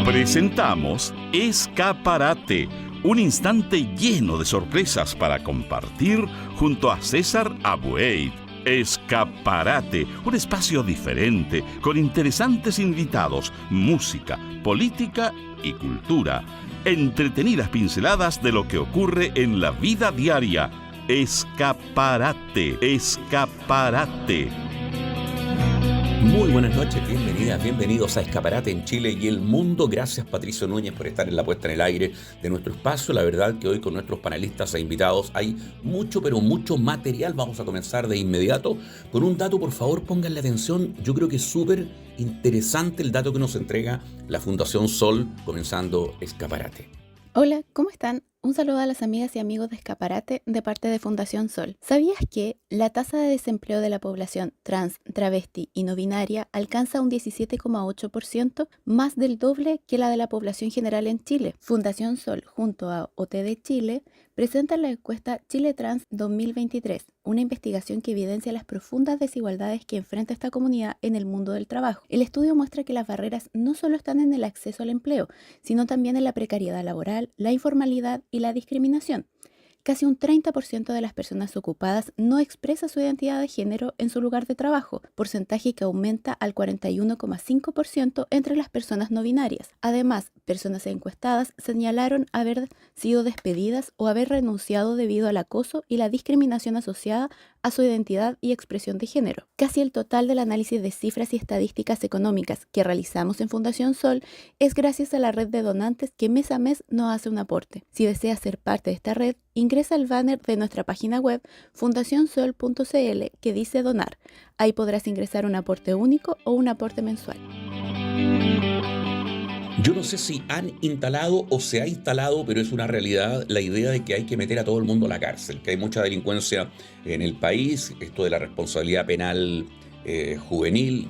Presentamos Escaparate, un instante lleno de sorpresas para compartir junto a César Abueid. Escaparate, un espacio diferente, con interesantes invitados, música, política y cultura. Entretenidas pinceladas de lo que ocurre en la vida diaria. Escaparate, escaparate. Muy buenas noches, bienvenidas, bienvenidos a Escaparate en Chile y el mundo. Gracias Patricio Núñez por estar en la puesta en el aire de nuestro espacio. La verdad que hoy con nuestros panelistas e invitados hay mucho, pero mucho material. Vamos a comenzar de inmediato con un dato, por favor pónganle atención. Yo creo que es súper interesante el dato que nos entrega la Fundación Sol, comenzando Escaparate. Hola, ¿cómo están? Un saludo a las amigas y amigos de Escaparate de parte de Fundación Sol. ¿Sabías que la tasa de desempleo de la población trans, travesti y no binaria alcanza un 17,8%, más del doble que la de la población general en Chile? Fundación Sol, junto a OTD Chile, presenta la encuesta Chile Trans 2023, una investigación que evidencia las profundas desigualdades que enfrenta esta comunidad en el mundo del trabajo. El estudio muestra que las barreras no solo están en el acceso al empleo, sino también en la precariedad laboral, la informalidad y la discriminación. Casi un 30% de las personas ocupadas no expresa su identidad de género en su lugar de trabajo, porcentaje que aumenta al 41,5% entre las personas no binarias. Además, personas encuestadas señalaron haber sido despedidas o haber renunciado debido al acoso y la discriminación asociada a su identidad y expresión de género. Casi el total del análisis de cifras y estadísticas económicas que realizamos en Fundación Sol es gracias a la red de donantes que mes a mes nos hace un aporte. Si deseas ser parte de esta red, ingresa al banner de nuestra página web fundacionsol.cl que dice donar. Ahí podrás ingresar un aporte único o un aporte mensual. Yo no sé si han instalado o se ha instalado, pero es una realidad la idea de que hay que meter a todo el mundo a la cárcel, que hay mucha delincuencia en el país, esto de la responsabilidad penal juvenil,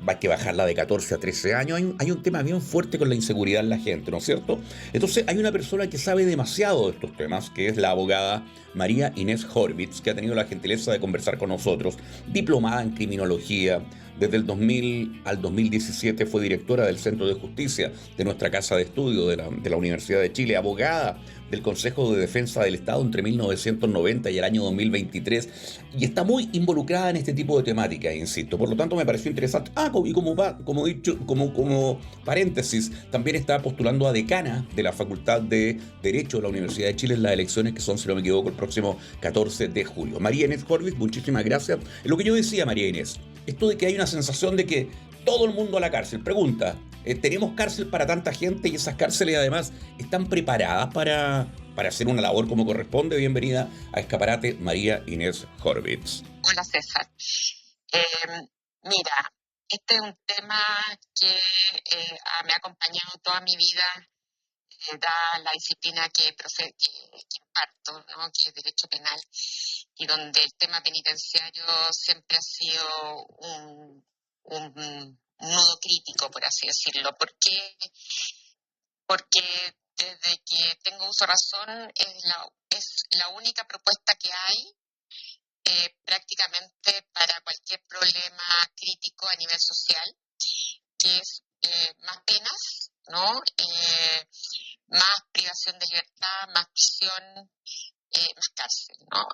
hay que bajarla de 14 a 13 años. Hay un tema bien fuerte con la inseguridad en la gente, ¿no es cierto? Entonces hay una persona que sabe demasiado de estos temas, que es la abogada María Inés Horvitz, que ha tenido la gentileza de conversar con nosotros, diplomada en criminología. Desde el 2000 al 2017 fue directora del Centro de Justicia de nuestra Casa de Estudio de la Universidad de Chile, abogada del Consejo de Defensa del Estado entre 1990 y el año 2023, y está muy involucrada en este tipo de temáticas, insisto. Por lo tanto, me pareció interesante. Y como paréntesis, también está postulando a decana de la Facultad de Derecho de la Universidad de Chile en las elecciones que son, si no me equivoco, el próximo 14 de julio. María Inés Horvitz, muchísimas gracias. Lo que yo decía, María Inés, esto de que hay una sensación de que todo el mundo a la cárcel. Pregunta, ¿tenemos cárcel para tanta gente y esas cárceles además están preparadas para hacer una labor como corresponde? Bienvenida a Escaparate, María Inés Horvitz. Hola César. Mira, este es un tema que me ha acompañado toda mi vida, da la disciplina que imparto, ¿no? Que es Derecho Penal, y donde el tema penitenciario siempre ha sido un nudo crítico, por así decirlo. ¿Por qué? Porque desde que tengo uso de razón es la única propuesta que hay prácticamente para cualquier problema crítico a nivel social, que es más penas, ¿no? Más privación de libertad, más prisión, más cárcel, ¿no?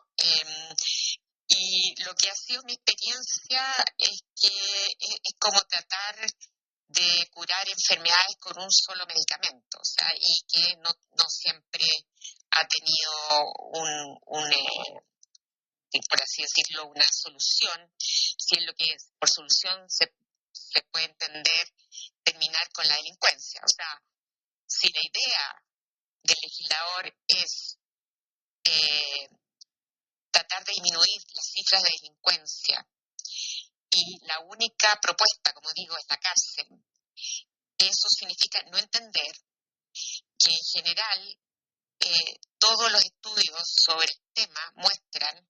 Y lo que ha sido mi experiencia es que es como tratar de curar enfermedades con un solo medicamento, o sea, y que no siempre ha tenido por así decirlo, una solución. Si es lo que es, por solución se puede entender terminar con la delincuencia. O sea, si la idea del legislador es tratar de disminuir las cifras de delincuencia y la única propuesta, como digo, es la cárcel, eso significa no entender que en general todos los estudios sobre el tema muestran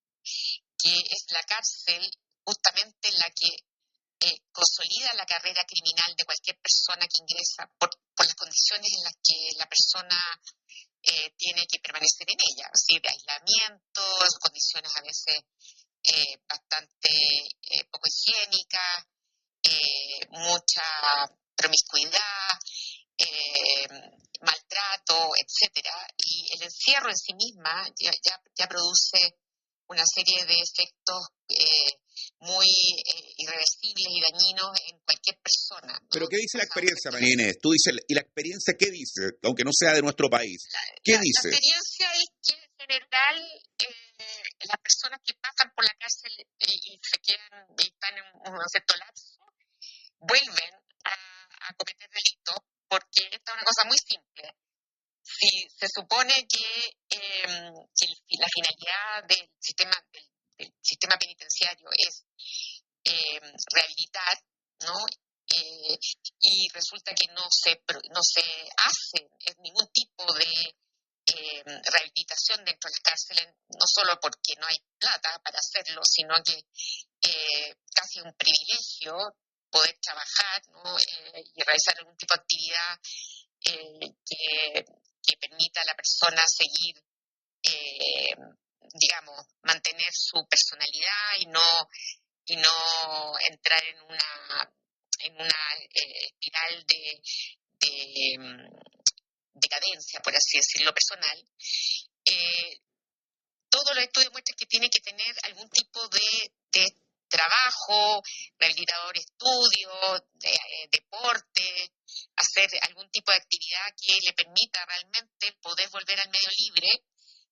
que es la cárcel justamente la que consolida la carrera criminal de cualquier persona que ingresa por las condiciones en las que la persona tiene que permanecer en ella, es decir, de aislamiento, condiciones a veces bastante poco higiénicas, mucha promiscuidad, eh, maltrato, etcétera, y el encierro en sí misma ya produce una serie de efectos muy irreversibles y dañinos en cualquier persona, ¿no? Pero ¿qué dice la O sea, experiencia, María Inés? Tú dices, ¿y la experiencia qué dice? Aunque no sea de nuestro país. ¿Qué la dice? experiencia es que en general las personas que pasan por la cárcel y se quedan y están en un cierto lapso vuelven a cometer delitos, porque esta es una cosa muy simple. Si se supone que la finalidad del sistema penitenciario es rehabilitar, ¿no? Y resulta que no se hace ningún tipo de rehabilitación dentro de las cárceles, no solo porque no hay plata para hacerlo, sino que casi es un privilegio poder trabajar, ¿no? Y realizar algún tipo de actividad que permita a la persona seguir, digamos, mantener su personalidad y no entrar en una espiral de decadencia, por así decirlo, personal. Todos los estudios muestran que tiene que tener algún tipo de trabajo, rehabilitador, estudio, deporte, hacer algún tipo de actividad que le permita realmente poder volver al medio libre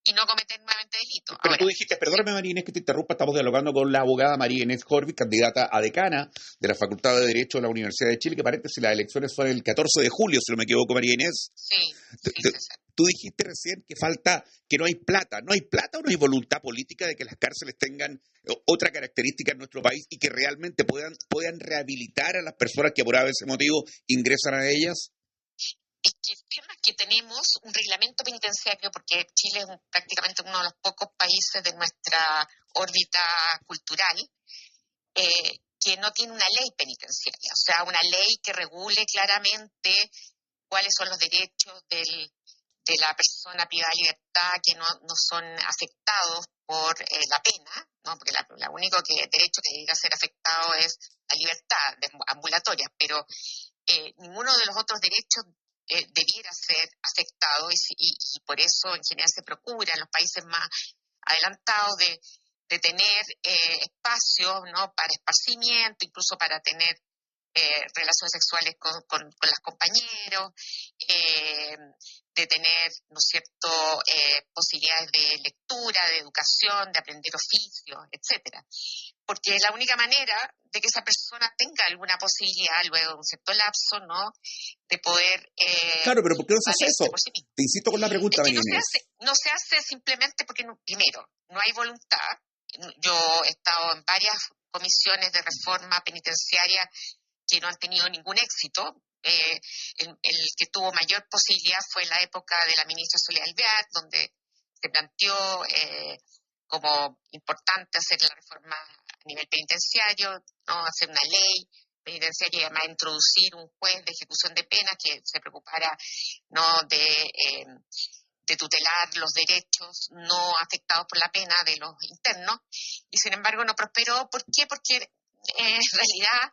y no cometer nuevamente delitos. Pero Ahora, tú dijiste, perdóname María Inés que te interrumpa, estamos dialogando con la abogada María Inés Horvitz, candidata a decana de la Facultad de Derecho de la Universidad de Chile, que paréntesis, las elecciones son el 14 de julio, si no me equivoco, María Inés. sí, César. Tú dijiste recién que no hay plata. ¿No hay plata o no hay voluntad política de que las cárceles tengan otra característica en nuestro país y que realmente puedan rehabilitar a las personas que por ese motivo ingresan a ellas? Es que el tema es que tenemos un reglamento penitenciario, porque Chile es prácticamente uno de los pocos países de nuestra órbita cultural que no tiene una ley penitenciaria, o sea, una ley que regule claramente cuáles son los derechos de la persona privada de libertad que no son afectados por la pena, ¿no? Porque la único derecho que llega a ser afectado es la libertad ambulatoria, pero ninguno de los otros derechos debiera ser afectado y por eso en general se procura en los países más adelantados de tener espacios, ¿no? Para esparcimiento, incluso para tener relaciones sexuales con las compañeros, de tener, ¿no es cierto?, posibilidades de lectura, de educación, de aprender oficios, etcétera. Porque es la única manera de que esa persona tenga alguna posibilidad, luego de un cierto lapso, ¿no?, de poder Claro, pero ¿por qué no se hace eso? por sí mismo. Te insisto con la pregunta, Es que María Inés. no se hace simplemente porque, primero, no hay voluntad. Yo he estado en varias comisiones de reforma penitenciaria que no han tenido ningún éxito. El que tuvo mayor posibilidad fue la época de la ministra Soledad Alvear, donde se planteó como importante hacer la reforma a nivel penitenciario, ¿no? Hacer una ley penitenciaria y además introducir un juez de ejecución de penas que se preocupara, ¿no?, de tutelar los derechos no afectados por la pena de los internos, y sin embargo no prosperó. ¿Por qué? Porque en realidad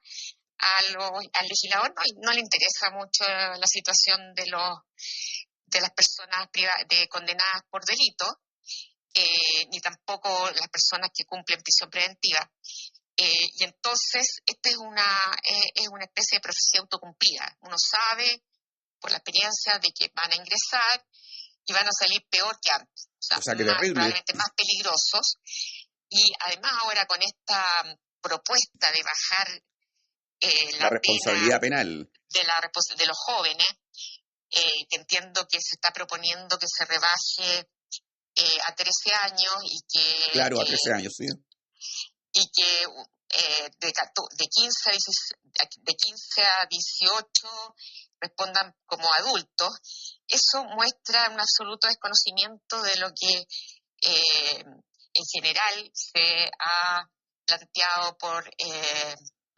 al legislador no le interesa mucho la situación de las personas condenadas por delito, ni tampoco las personas que cumplen prisión preventiva. Y entonces esta es una especie de profecía autocumplida. Uno sabe por la experiencia de que van a ingresar y van a salir peor que antes, O sea, que terrible. probablemente más peligrosos. Y además ahora con esta propuesta de bajar la responsabilidad penal de los jóvenes, que entiendo que se está proponiendo que se rebaje a 13 años y que... Claro, a 13 años, sí. Y que de 15 a 18 respondan como adultos. Eso muestra un absoluto desconocimiento de lo que en general se ha planteado por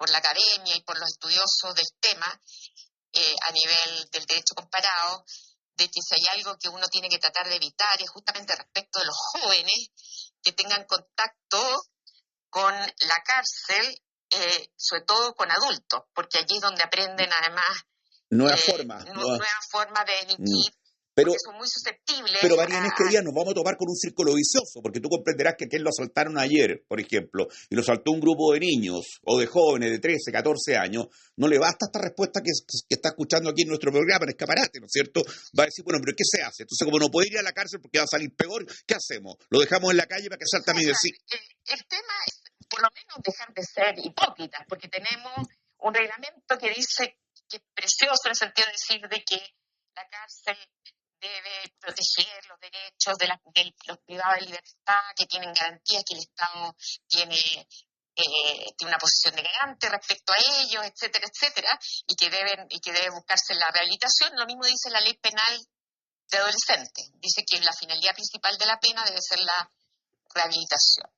la academia y por los estudiosos del tema a nivel del derecho comparado, de que si hay algo que uno tiene que tratar de evitar es justamente respecto de los jóvenes que tengan contacto con la cárcel, sobre todo con adultos, porque allí es donde aprenden además nueva forma. nueva forma de delinquir, Pero, porque son muy susceptibles pero María Inés, que día nos vamos a topar con un círculo vicioso, porque tú comprenderás que aquel lo asaltaron ayer, por ejemplo, y lo asaltó un grupo de niños o de jóvenes de 13, 14 años, no le basta esta respuesta que está escuchando aquí en nuestro programa, en Escaparate, ¿no es cierto? Va a decir, bueno, pero ¿qué se hace? Entonces, como no puede ir a la cárcel porque va a salir peor, ¿qué hacemos? ¿Lo dejamos en la calle para que salte a mi vecino? El tema es, por lo menos, dejar de ser hipócritas, porque tenemos un reglamento que dice que es precioso en el sentido de decir de que la cárcel debe proteger los derechos de los privados de libertad, que tienen garantías, que el Estado tiene una posición de garante respecto a ellos, etcétera, etcétera, y que debe buscarse la rehabilitación. Lo mismo dice la ley penal de adolescentes. Dice que la finalidad principal de la pena debe ser la rehabilitación.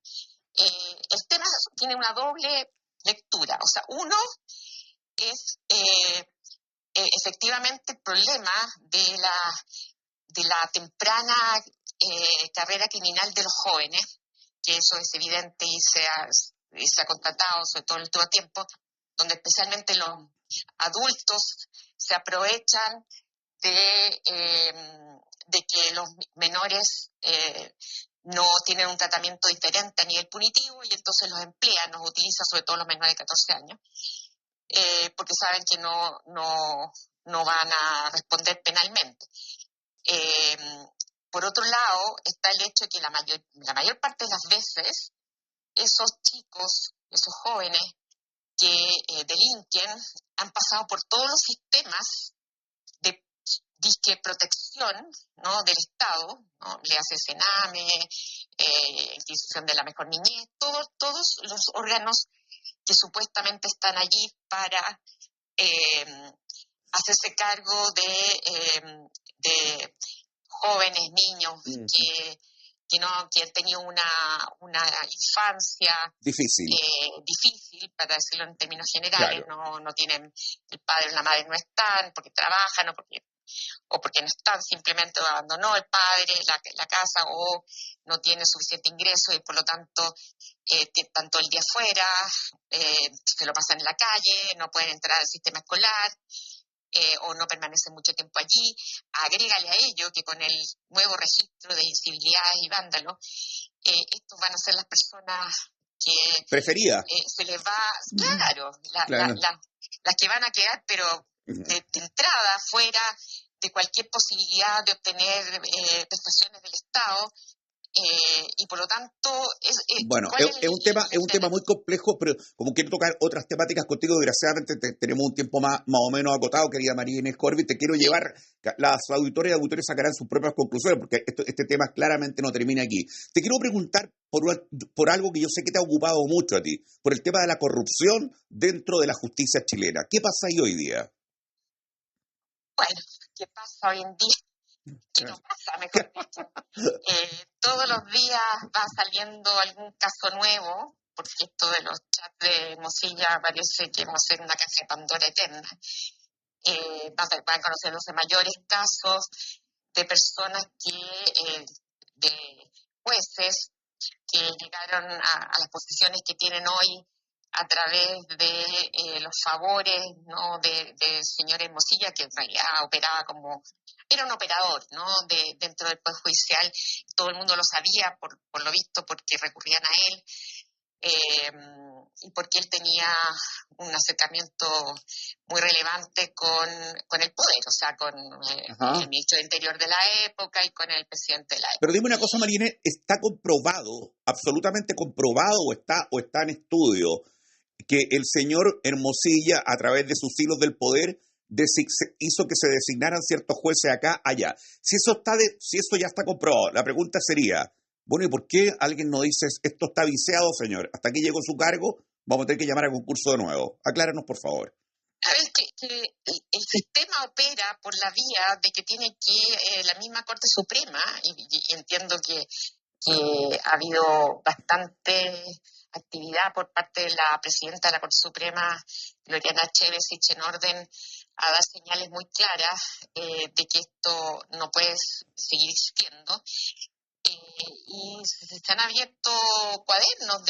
El tema tiene una doble lectura. O sea, uno es efectivamente el problema de la temprana carrera criminal de los jóvenes, que eso es evidente y se ha constatado, sobre todo en el último tiempo, donde especialmente los adultos se aprovechan de que los menores no tienen un tratamiento diferente a nivel punitivo y entonces los emplean, los utilizan, sobre todo los menores de 14 años, porque saben que no van a responder penalmente. Por otro lado, está el hecho de que la mayor parte de las veces esos chicos, esos jóvenes que delinquen han pasado por todos los sistemas de disque protección, ¿no?, del Estado, ¿no? Le hace Sename, Institución de la Mejor Niñez, todos los órganos que supuestamente están allí para hacerse cargo de jóvenes, niños que han tenido una infancia difícil, para decirlo en términos generales, claro. No tienen, el padre o la madre no están porque trabajan o porque no están, simplemente abandonó el padre la casa o no tiene suficiente ingreso y por lo tanto están todo el día afuera, se lo pasan en la calle, no pueden entrar al sistema escolar. O no permanecen mucho tiempo allí. Agrégale a ello que con el nuevo registro de incivilidades y vándalos, estos van a ser las personas que preferidas. Se les va, claro. Las que van a quedar, pero de entrada fuera de cualquier posibilidad de obtener prestaciones del Estado. Y por lo tanto bueno, es un tema muy complejo, pero como quiero tocar otras temáticas contigo, desgraciadamente tenemos un tiempo más o menos acotado, querida María Inés Corvi, te quiero llevar, las auditoras y auditores sacarán sus propias conclusiones, porque este tema claramente no termina aquí. Te quiero preguntar por algo que yo sé que te ha ocupado mucho a ti, por el tema de la corrupción dentro de la justicia chilena. ¿Qué pasa ahí hoy día? Bueno, ¿qué pasa hoy en día? ¿Qué nos pasa, mejor dicho? Todos los días va saliendo algún caso nuevo, porque esto de los chats de Mozilla parece que va a ser una caja de Pandora eterna. Van conociéndose mayores casos de personas de jueces que llegaron a las posiciones que tienen hoy a través de los favores, ¿no?, de señor Hermosilla, que en realidad era un operador, ¿no?, dentro del Poder Judicial. Todo el mundo lo sabía, por lo visto, porque recurrían a él, y porque él tenía un acercamiento muy relevante con el poder, o sea, con el ministro de Interior de la época y con el presidente de la época. Pero dime una cosa, María Inés, ¿está comprobado, absolutamente comprobado, o está en estudio, que el señor Hermosilla, a través de sus hilos del poder, hizo que se designaran ciertos jueces acá, allá? Si eso ya está comprobado, la pregunta sería, bueno, ¿y por qué alguien no dice, esto está viciado, señor? Hasta aquí llegó su cargo, vamos a tener que llamar a concurso de nuevo? Acláranos, por favor. A ver, que el sistema opera por la vía de que tiene que la misma Corte Suprema, y entiendo que ha habido bastante actividad por parte de la presidenta de la Corte Suprema, Gloriana Chevesich, en orden a dar señales muy claras de que esto no puede seguir existiendo. Y se han abierto cuadernos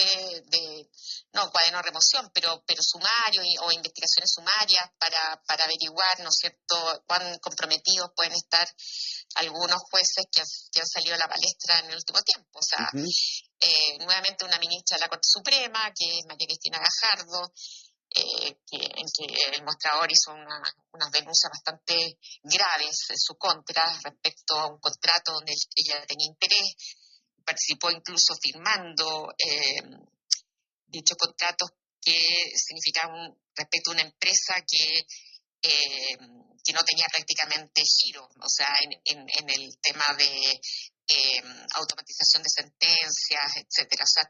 no cuadernos de remoción, pero sumarios o investigaciones sumarias para averiguar, ¿no es cierto?, cuán comprometidos pueden estar algunos jueces que han salido a la palestra en el último tiempo. O sea, nuevamente una ministra de la Corte Suprema, que es María Cristina Gajardo, en que el mostrador hizo unas denuncias bastante graves en su contra respecto a un contrato donde ella tenía interés, participó incluso firmando dichos contratos que significaban respecto a una empresa que no tenía prácticamente giro, o sea, en el tema de automatización de sentencias, etcétera. O sea,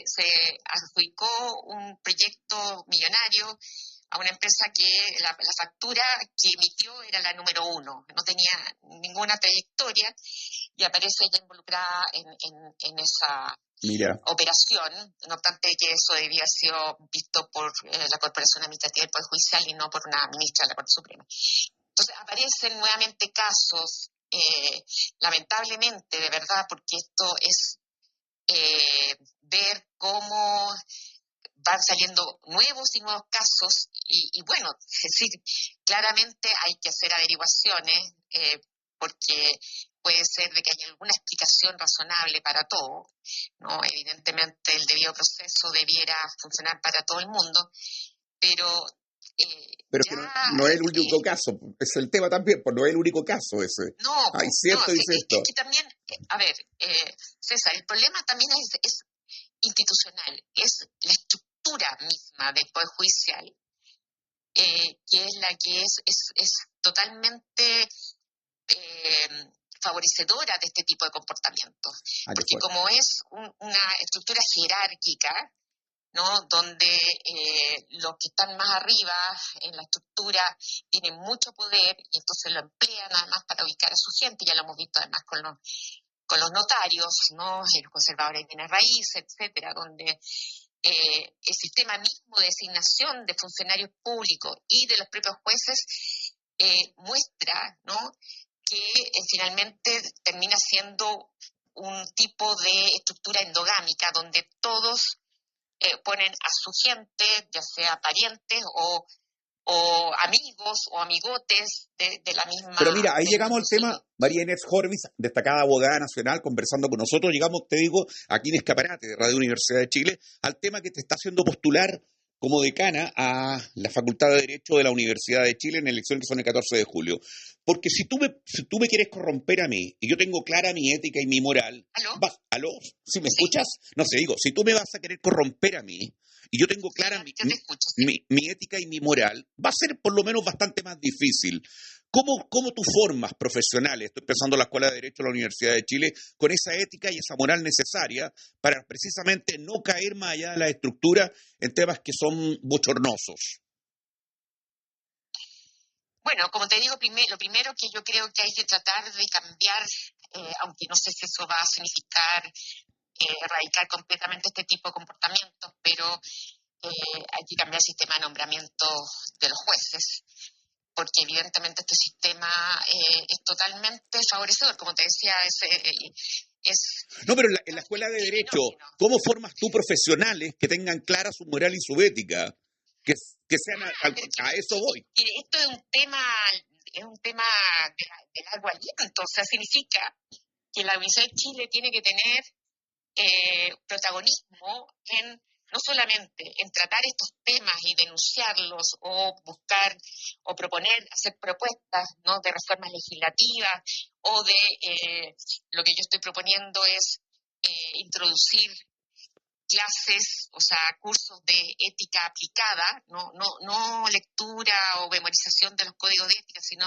se adjudicó un proyecto millonario a una empresa que la factura que emitió era la número 1, no tenía ninguna trayectoria, y aparece ella involucrada en esa operación, no obstante que eso debía haber sido visto por la Corporación Administrativa del Poder Judicial y no por una ministra de la Corte Suprema. Entonces aparecen nuevamente casos, lamentablemente, de verdad, porque esto es ver cómo van saliendo nuevos y nuevos casos y bueno, es decir, claramente hay que hacer averiguaciones porque puede ser de que haya alguna explicación razonable para todo, ¿no? Evidentemente el debido proceso debiera funcionar para todo el mundo, pero pero ya, que no es el único caso, es el tema también, pues no es el único caso ese. No, hay cierto y cierto. Es que también, a ver, César, el problema también es institucional, es la estructura misma del Poder Judicial, que es la que es totalmente favorecedora de este tipo de comportamientos. Porque como es una estructura jerárquica, ¿no?, donde los que están más arriba en la estructura tienen mucho poder y entonces lo emplean además para ubicar a su gente, ya lo hemos visto además con los notarios, ¿no?, los conservadores de bienes raíces, etcétera, donde el sistema mismo de designación de funcionarios públicos y de los propios jueces muestra, ¿no?, que finalmente termina siendo un tipo de estructura endogámica donde todos ponen a su gente, ya sea parientes o amigos o amigotes de la misma... Pero mira, ahí llegamos al tema, María Inés Horvis, destacada abogada nacional, conversando con nosotros, llegamos, te digo, aquí en Escaparate, de Radio Universidad de Chile, al tema que te está haciendo postular como decana a la Facultad de Derecho de la Universidad de Chile en elecciones que son el 14 de julio. Porque si tú me quieres corromper a mí, y yo tengo clara mi ética y mi moral... ¿Aló? ¿Sí me escuchas? No sé, digo, si tú me vas a querer corromper a mí, y yo tengo clara mi ética y mi moral, va a ser por lo menos bastante más difícil. ¿Cómo tú formas profesionales, estoy pensando en la Escuela de Derecho de la Universidad de Chile, con esa ética y esa moral necesaria para precisamente no caer más allá de la estructura en temas que son bochornosos? Bueno, como te digo, lo primero que yo creo que hay que tratar de cambiar, aunque no sé si eso va a significar erradicar completamente este tipo de comportamientos, pero hay que cambiar el sistema de nombramiento de los jueces, porque evidentemente este sistema es totalmente favorecedor, como te decía, No, pero en la Escuela de Derecho, ¿cómo formas tú profesionales que tengan clara su moral y su ética? Que sean a eso voy. Esto es un tema de largo aliento, o sea, significa que la Universidad de Chile tiene que tener protagonismo no solamente en tratar estos temas y denunciarlos o buscar o proponer, hacer propuestas, ¿no?, de reformas legislativas o de lo que yo estoy proponiendo es introducir clases, o sea, cursos de ética aplicada, no lectura o memorización de los códigos de ética, sino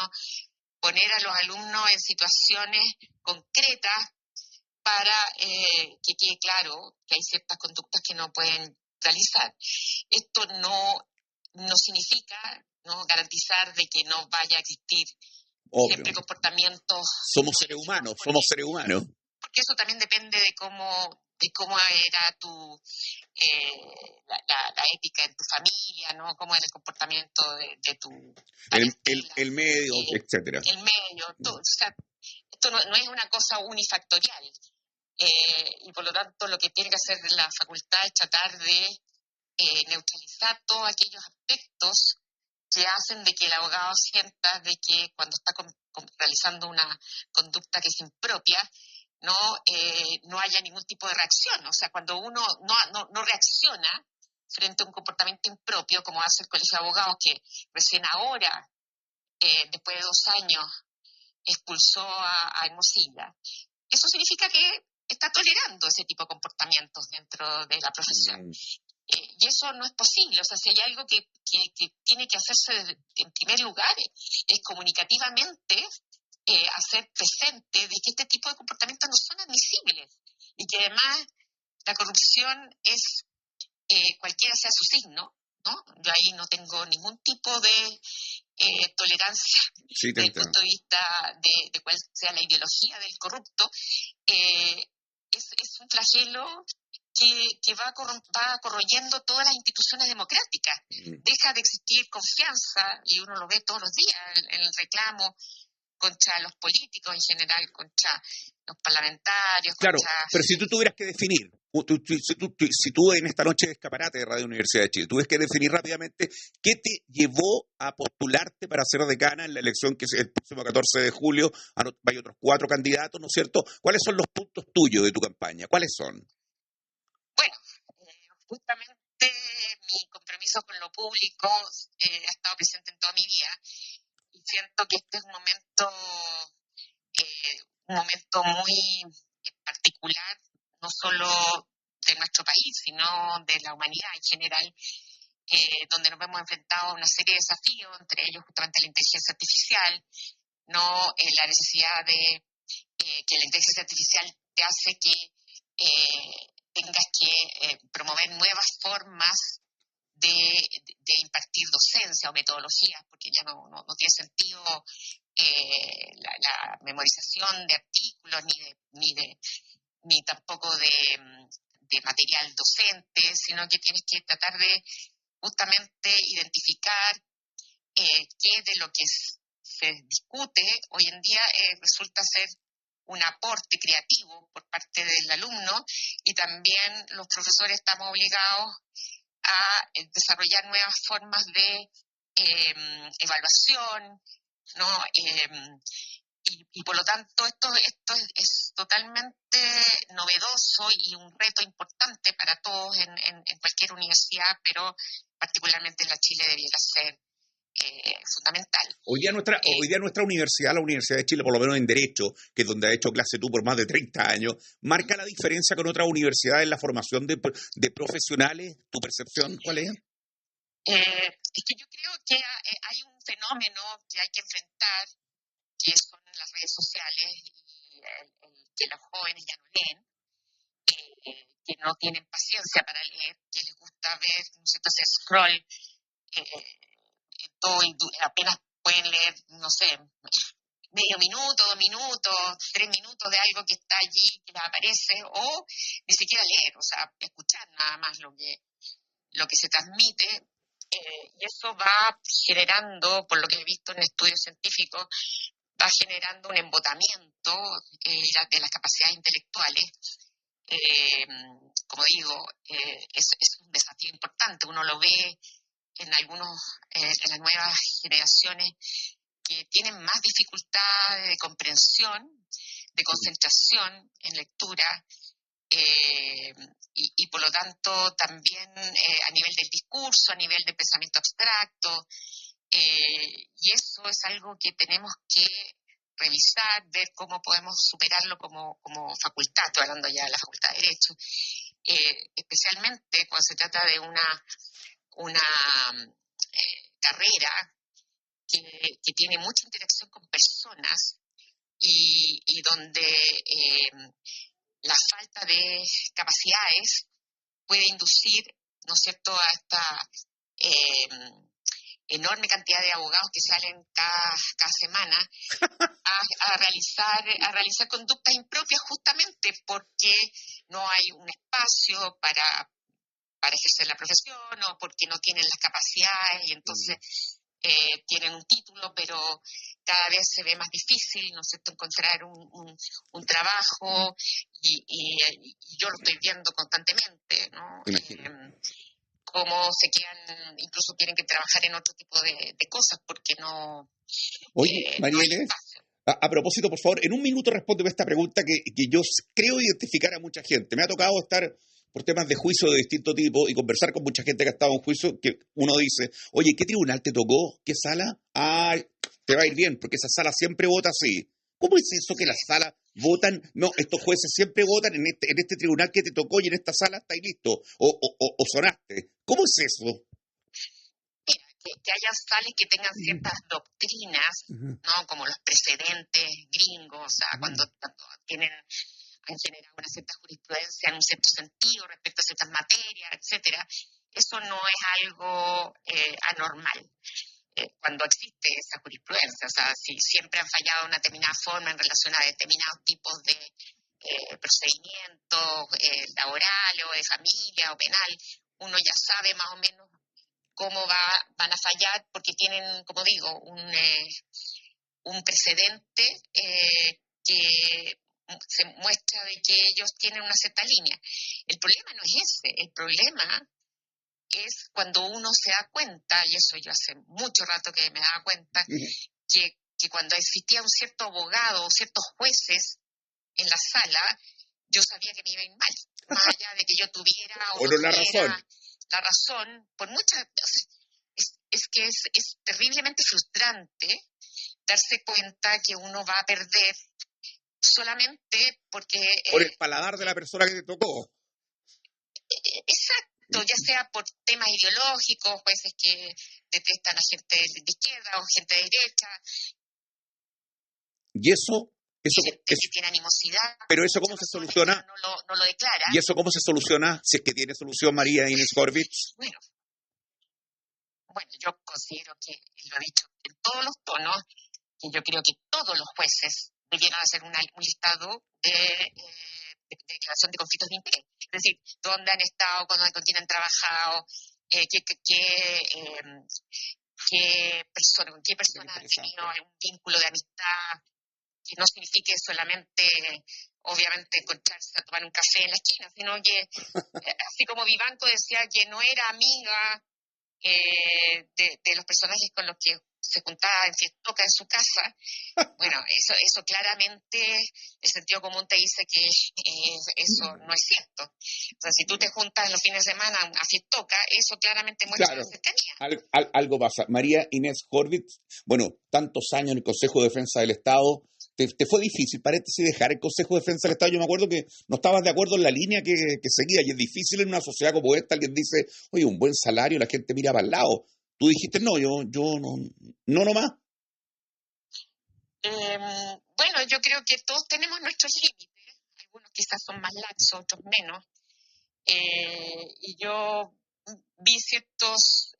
poner a los alumnos en situaciones concretas para que quede claro que hay ciertas conductas que no pueden realizar. Esto no significa, ¿no?, garantizar de que no vaya a existir siempre comportamientos... Somos seres humanos. Porque eso también depende de cómo era la ética en tu familia, ¿no?, cómo era el comportamiento de tu... El medio, etcétera. El medio, todo. O sea, esto no es una cosa unifactorial. Y por lo tanto lo que tiene que hacer la facultad es tratar de neutralizar todos aquellos aspectos que hacen de que el abogado sienta de que cuando está realizando una conducta que es impropia, no haya ningún tipo de reacción. O sea, cuando uno no reacciona frente a un comportamiento impropio, como hace el Colegio de Abogados, que recién ahora, después de 2 años, expulsó a Hermosilla, eso significa que está tolerando ese tipo de comportamientos dentro de la profesión. Y eso no es posible. O sea, si hay algo que tiene que hacerse en primer lugar, es comunicativamente hacer presente de que este tipo de comportamientos no son admisibles y que además la corrupción es cualquiera sea su signo, ¿no? Yo ahí no tengo ningún tipo de tolerancia desde el punto de vista de cuál sea la ideología del corrupto. Es un flagelo que va corroyendo todas las instituciones democráticas. Deja de existir confianza, y uno lo ve todos los días, el reclamo contra los políticos en general, contra los parlamentarios. Claro, contra... pero si tú tuvieras que definir, si tú en esta noche de Escaparate de Radio Universidad de Chile, tuvieras que definir rápidamente qué te llevó a postularte para ser decana en la elección que es el próximo 14 de julio, hay otros 4 candidatos, ¿no es cierto? ¿Cuáles son los puntos tuyos de tu campaña? ¿Cuáles son? Bueno, justamente mi compromiso con lo público ha estado presente en toda mi vida, y siento que este es un momento muy particular, no solo de nuestro país, sino de la humanidad en general, donde nos hemos enfrentado a una serie de desafíos, entre ellos justamente la inteligencia artificial, la necesidad de que la inteligencia artificial te hace que tengas que promover nuevas formas de impartir docencia o metodologías, porque ya no tiene sentido la memorización de artículos ni tampoco de material docente, sino que tienes que tratar de justamente identificar qué de lo que se discute hoy en día resulta ser un aporte creativo por parte del alumno, y también los profesores estamos obligados a desarrollar nuevas formas de evaluación, ¿no? Y por lo tanto esto es totalmente novedoso y un reto importante para todos en cualquier universidad, pero particularmente en la Chile debiera ser fundamental. Hoy día nuestra universidad, la Universidad de Chile, por lo menos en Derecho, que es donde has hecho clase tú por más de 30 años, marca la diferencia con otras universidades en la formación de profesionales. ¿Tu percepción cuál es? Es que yo creo que hay un fenómeno que hay que enfrentar, que son las redes sociales y que los jóvenes ya no leen, que no tienen paciencia para leer, que les gusta ver, ¿no sé, ese scroll, todo, y apenas pueden leer, no sé, medio minuto, 2 minutos, 3 minutos de algo que está allí, que les aparece, o ni siquiera leer, o sea, escuchar nada más lo que se transmite. Y eso va generando, por lo que he visto en estudios científicos, va generando un embotamiento de las capacidades intelectuales. Como digo, es un desafío importante. Uno lo ve en las nuevas generaciones que tienen más dificultad de comprensión, de concentración en lectura, y por lo tanto también a nivel del discurso, a nivel del pensamiento abstracto, y eso es algo que tenemos que revisar, ver cómo podemos superarlo como facultad. Estoy hablando ya de la Facultad de Derecho, especialmente cuando se trata de una carrera que tiene mucha interacción con personas y donde la falta de capacidades puede inducir, ¿no es cierto?, a esta enorme cantidad de abogados que salen cada semana a realizar conductas impropias, justamente porque no hay un espacio para ejercer la profesión, o porque no tienen las capacidades y entonces tienen un título, pero cada vez se ve más difícil, ¿no es cierto?, encontrar un trabajo y yo lo estoy viendo constantemente, ¿no? Cómo se quedan, incluso tienen que trabajar en otro tipo de cosas porque Oye, María no hay Inés, espacio. a propósito, por favor, en un minuto respóndeme esta pregunta que yo creo identificar a mucha gente. Me ha tocado estar por temas de juicio de distinto tipo y conversar con mucha gente que ha estado en juicio, que uno dice, oye, ¿qué tribunal te tocó? ¿Qué sala? Ah, te va a ir bien, porque esa sala siempre vota así. ¿Cómo es eso que las salas votan? No, estos jueces siempre votan en este tribunal que te tocó y en esta sala estáis listo, o sonaste. ¿Cómo es eso? Que haya sales que tengan ciertas doctrinas, ¿no? Como los precedentes gringos, o sea, cuando han generado una cierta jurisprudencia en un cierto sentido respecto a ciertas materias, etcétera. Eso no es algo anormal. Cuando existe esa jurisprudencia, o sea, si siempre han fallado de una determinada forma en relación a determinados tipos de procedimientos laborales o de familia o penal, uno ya sabe más o menos cómo van a fallar porque tienen, como digo, un precedente que se muestra de que ellos tienen una cierta línea. El problema no es ese, el problema es cuando uno se da cuenta, y eso yo hace mucho rato que me daba cuenta, que cuando existía un cierto abogado o ciertos jueces en la sala, yo sabía que me iba a ir mal, más allá de que yo tuviera o no la tuviera razón. la razón, por muchas, o sea, es que es terriblemente frustrante darse cuenta que uno va a perder solamente porque... Por el paladar de la persona que te tocó. Exacto, ya sea por temas ideológicos, jueces que detestan a gente de izquierda o gente de derecha. Y eso gente que tiene animosidad. Pero eso ¿cómo se soluciona? No lo declara. ¿Y eso cómo se soluciona? Si es que tiene solución María Inés Horvitz. Bueno, yo considero que, lo he dicho en todos los tonos, que yo creo que todos los jueces debieran hacer un listado de declaración de conflictos de interés. Es decir, dónde han estado, con quién han trabajado, con qué personas han tenido un vínculo de amistad, que no signifique solamente, obviamente, encontrarse a tomar un café en la esquina, sino que, así como Vivanco decía que no era amiga de los personajes con los que se juntaba en fiestoca en su casa, bueno, eso claramente el sentido común te dice que eso no es cierto. O sea, si tú te juntas los fines de semana a fiestoca, eso claramente muestra la cercanía. Algo pasa. María Inés Horvitz, bueno, tantos años en el Consejo de Defensa del Estado, ¿te fue difícil, paréntesis, dejar el Consejo de Defensa del Estado? Yo me acuerdo que no estabas de acuerdo en la línea que seguía, y es difícil en una sociedad como esta, alguien dice, oye, un buen salario, la gente mira para el lado. Tú dijiste, no, yo no nomás. Bueno, yo creo que todos tenemos nuestros límites, algunos quizás son más laxos, otros menos, y yo vi ciertos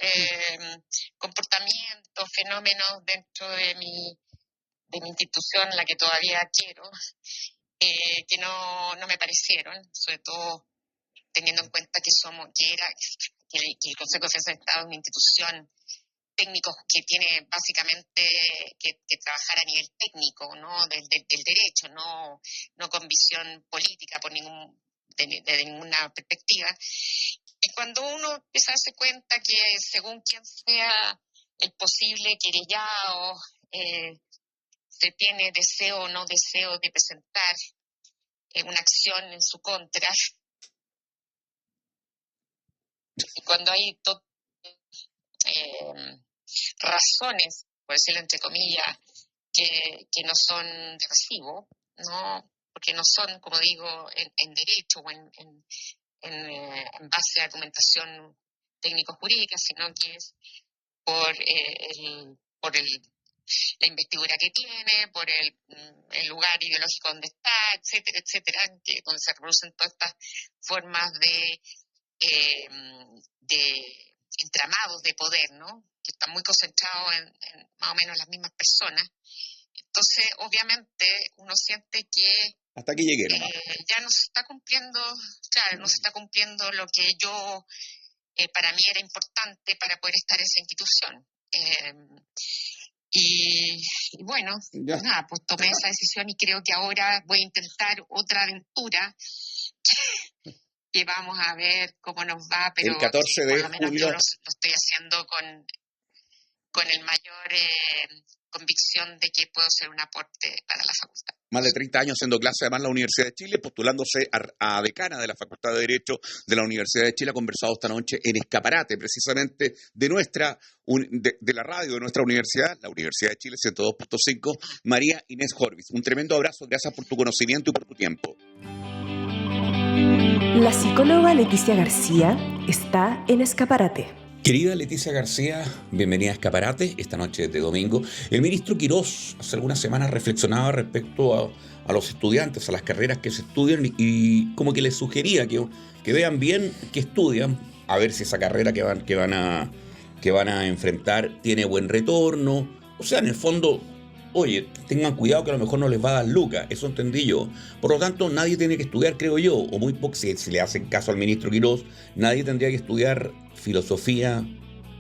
comportamientos, fenómenos dentro de mi institución, la que todavía quiero, que no me parecieron, sobre todo teniendo en cuenta que el Consejo de Defensa del Estado es una institución técnico que tiene básicamente que trabajar a nivel técnico, ¿no? del derecho, no con visión política de ninguna perspectiva. Y cuando uno empieza a darse cuenta que según quien sea el posible querellado, se tiene deseo o no deseo de presentar una acción en su contra, y cuando hay razones, por decirlo entre comillas, que no son de recibo, ¿no? Porque no son, como digo, en derecho o en base a argumentación técnico-jurídica, sino que es por la investidura que tiene, por el lugar ideológico donde está, etcétera, etcétera, donde se reproducen todas estas formas de entramados de poder, ¿no? Que están muy concentrados en más o menos las mismas personas. Entonces, obviamente, uno siente que hasta que llegué, ya no se está cumpliendo, claro, no se está cumpliendo lo que yo, para mí era importante para poder estar en esa institución. Y Y bueno, Ya. nada, pues tomé esa decisión y creo que ahora voy a intentar otra aventura que vamos a ver cómo nos va, pero El 14 que por de lo menos julio. yo lo estoy haciendo con el mayor convicción de que puedo ser un aporte para la facultad. Más de 30 años haciendo clase además en la Universidad de Chile, postulándose a decana de la Facultad de Derecho de la Universidad de Chile. Ha conversado esta noche en Escaparate, precisamente de la radio de nuestra universidad, la Universidad de Chile 102.5, María Inés Horvis. Un tremendo abrazo, gracias por tu conocimiento y por tu tiempo. La psicóloga Leticia García está en Escaparate. Querida Leticia García, bienvenida a Escaparate esta noche de domingo. El ministro Quirós hace algunas semanas reflexionaba respecto a los estudiantes, a las carreras que se estudian y como que les sugería que vean bien qué estudian, a ver si esa carrera que van a enfrentar tiene buen retorno. O sea, en el fondo, oye, tengan cuidado que a lo mejor no les va a dar lucas, eso entendí yo. Por lo tanto, nadie tiene que estudiar, creo yo, o muy poco, si le hacen caso al ministro Quirós, nadie tendría que estudiar filosofía,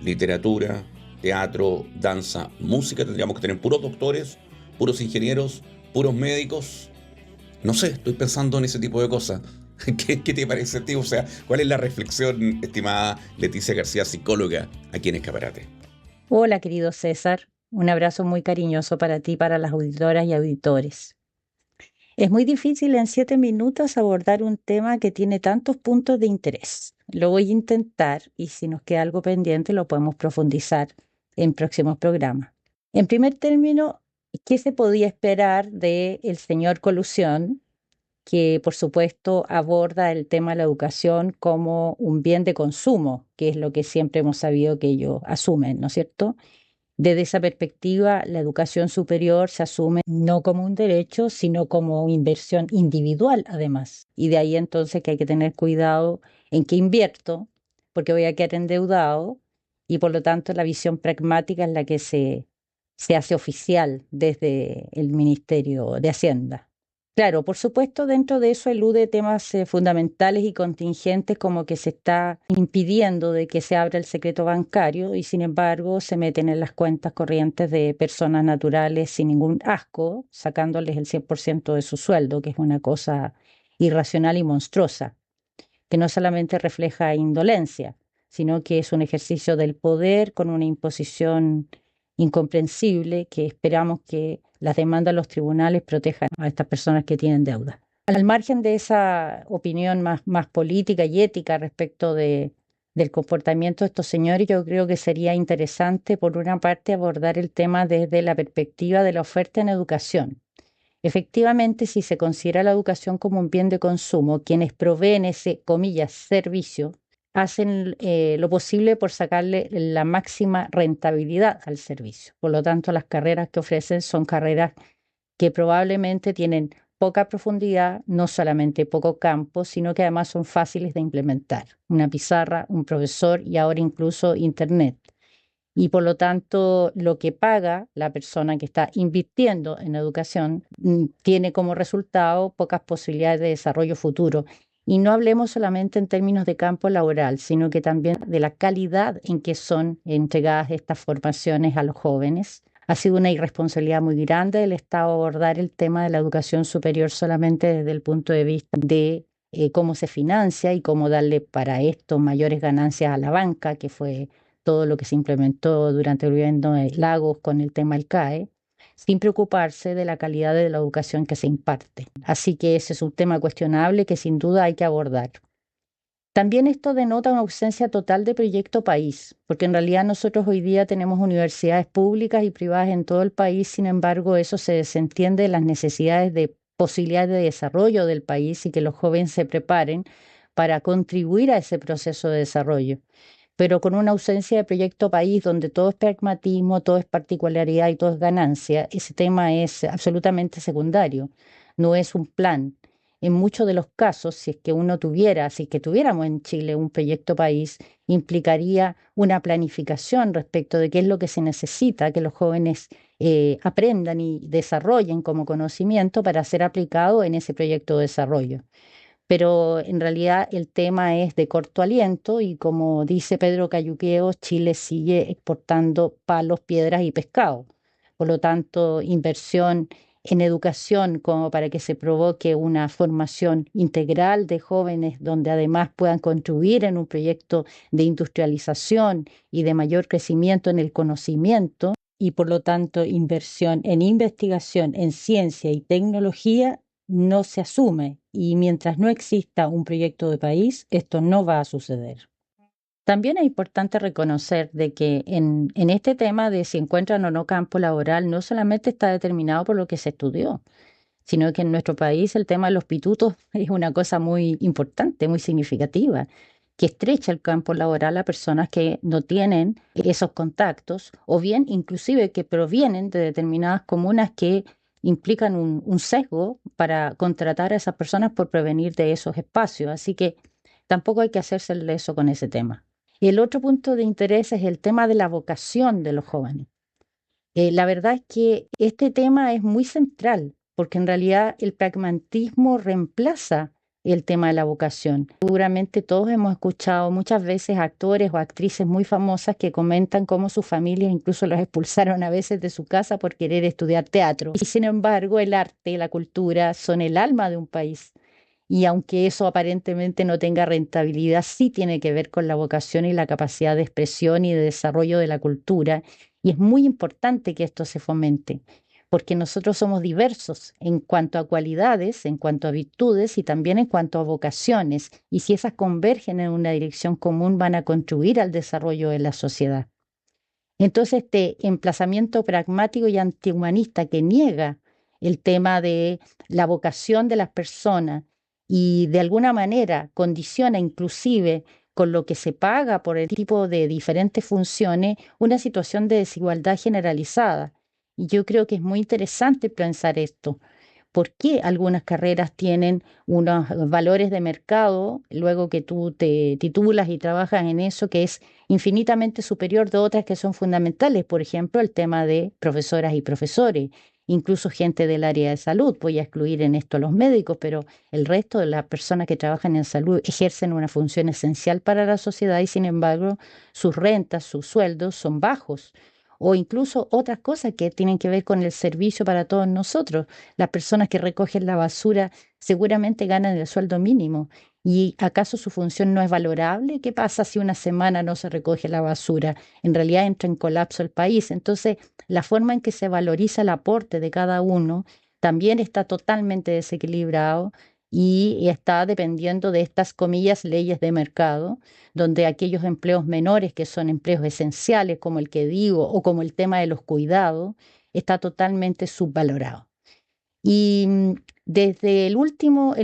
literatura, teatro, danza, música. Tendríamos que tener puros doctores, puros ingenieros, puros médicos. No sé, estoy pensando en ese tipo de cosas. ¿Qué te parece a ti? O sea, ¿cuál es la reflexión, estimada Leticia García, psicóloga, aquí en Escaparate? Hola, querido César. Un abrazo muy cariñoso para ti, para las auditoras y auditores. Es muy difícil en 7 minutos abordar un tema que tiene tantos puntos de interés. Lo voy a intentar y si nos queda algo pendiente lo podemos profundizar en próximos programas. En primer término, ¿qué se podía esperar del señor Colusión, que por supuesto aborda el tema de la educación como un bien de consumo, que es lo que siempre hemos sabido que ellos asumen, ¿no es cierto? Desde esa perspectiva, la educación superior se asume no como un derecho, sino como una inversión individual, además. Y de ahí entonces que hay que tener cuidado en qué invierto, porque voy a quedar endeudado, y por lo tanto la visión pragmática es la que se hace oficial desde el Ministerio de Hacienda. Claro, por supuesto, dentro de eso elude temas fundamentales y contingentes como que se está impidiendo de que se abra el secreto bancario y sin embargo se meten en las cuentas corrientes de personas naturales sin ningún asco, sacándoles el 100% de su sueldo, que es una cosa irracional y monstruosa, que no solamente refleja indolencia, sino que es un ejercicio del poder con una imposición incomprensible que esperamos que las demandas de los tribunales protejan a estas personas que tienen deuda. Al margen de esa opinión más política y ética respecto del comportamiento de estos señores, yo creo que sería interesante, por una parte, abordar el tema desde la perspectiva de la oferta en educación. Efectivamente, si se considera la educación como un bien de consumo, quienes proveen ese, comillas, servicio, hacen lo posible por sacarle la máxima rentabilidad al servicio. Por lo tanto, las carreras que ofrecen son carreras que probablemente tienen poca profundidad, no solamente poco campo, sino que además son fáciles de implementar. Una pizarra, un profesor y ahora incluso Internet. Y por lo tanto, lo que paga la persona que está invirtiendo en educación tiene como resultado pocas posibilidades de desarrollo futuro. Y no hablemos solamente en términos de campo laboral, sino que también de la calidad en que son entregadas estas formaciones a los jóvenes. Ha sido una irresponsabilidad muy grande del Estado abordar el tema de la educación superior solamente desde el punto de vista de cómo se financia y cómo darle para esto mayores ganancias a la banca, que fue todo lo que se implementó durante el gobierno de Lagos con el tema del CAE, sin preocuparse de la calidad de la educación que se imparte. Así que ese es un tema cuestionable que sin duda hay que abordar. También esto denota una ausencia total de proyecto país, porque en realidad nosotros hoy día tenemos universidades públicas y privadas en todo el país, sin embargo eso se desentiende de las necesidades de posibilidades de desarrollo del país y que los jóvenes se preparen para contribuir a ese proceso de desarrollo. Pero con una ausencia de proyecto país donde todo es pragmatismo, todo es particularidad y todo es ganancia, ese tema es absolutamente secundario, no es un plan. En muchos de los casos, si es que tuviéramos en Chile un proyecto país, implicaría una planificación respecto de qué es lo que se necesita, que los jóvenes aprendan y desarrollen como conocimiento para ser aplicado en ese proyecto de desarrollo. Pero en realidad el tema es de corto aliento y como dice Pedro Cayuqueo, Chile sigue exportando palos, piedras y pescado. Por lo tanto, inversión en educación como para que se provoque una formación integral de jóvenes donde además puedan contribuir en un proyecto de industrialización y de mayor crecimiento en el conocimiento y por lo tanto inversión en investigación, en ciencia y tecnología no se asume y mientras no exista un proyecto de país, esto no va a suceder. También es importante reconocer de que en este tema de si encuentran o no campo laboral no solamente está determinado por lo que se estudió, sino que en nuestro país el tema de los pitutos es una cosa muy importante, muy significativa, que estrecha el campo laboral a personas que no tienen esos contactos o bien inclusive que provienen de determinadas comunas que implican un sesgo para contratar a esas personas por provenir de esos espacios. Así que tampoco hay que hacerse el leso con ese tema. Y el otro punto de interés es el tema de la vocación de los jóvenes. La verdad es que este tema es muy central, porque en realidad el pragmatismo reemplaza el tema de la vocación. Seguramente todos hemos escuchado muchas veces actores o actrices muy famosas que comentan cómo sus familias incluso los expulsaron a veces de su casa por querer estudiar teatro. Y sin embargo, el arte y la cultura son el alma de un país. Y aunque eso aparentemente no tenga rentabilidad, sí tiene que ver con la vocación y la capacidad de expresión y de desarrollo de la cultura. Y es muy importante que esto se fomente, porque nosotros somos diversos en cuanto a cualidades, en cuanto a virtudes y también en cuanto a vocaciones. Y si esas convergen en una dirección común, van a contribuir al desarrollo de la sociedad. Entonces, este emplazamiento pragmático y antihumanista que niega el tema de la vocación de las personas y de alguna manera condiciona inclusive con lo que se paga por el tipo de diferentes funciones, una situación de desigualdad generalizada. Y yo creo que es muy interesante pensar esto. ¿Por qué algunas carreras tienen unos valores de mercado luego que tú te titulas y trabajas en eso que es infinitamente superior de otras que son fundamentales? Por ejemplo, el tema de profesoras y profesores, incluso gente del área de salud. Voy a excluir en esto a los médicos, pero el resto de las personas que trabajan en salud ejercen una función esencial para la sociedad y sin embargo sus rentas, sus sueldos son bajos. O incluso otras cosas que tienen que ver con el servicio para todos nosotros. Las personas que recogen la basura seguramente ganan el sueldo mínimo. ¿Y acaso su función no es valorable? ¿Qué pasa si una semana no se recoge la basura? En realidad entra en colapso el país. Entonces, la forma en que se valoriza el aporte de cada uno también está totalmente desequilibrado y está dependiendo de estas, comillas, leyes de mercado, donde aquellos empleos menores que son empleos esenciales, como el que digo, o como el tema de los cuidados, está totalmente subvalorado. Y desde el último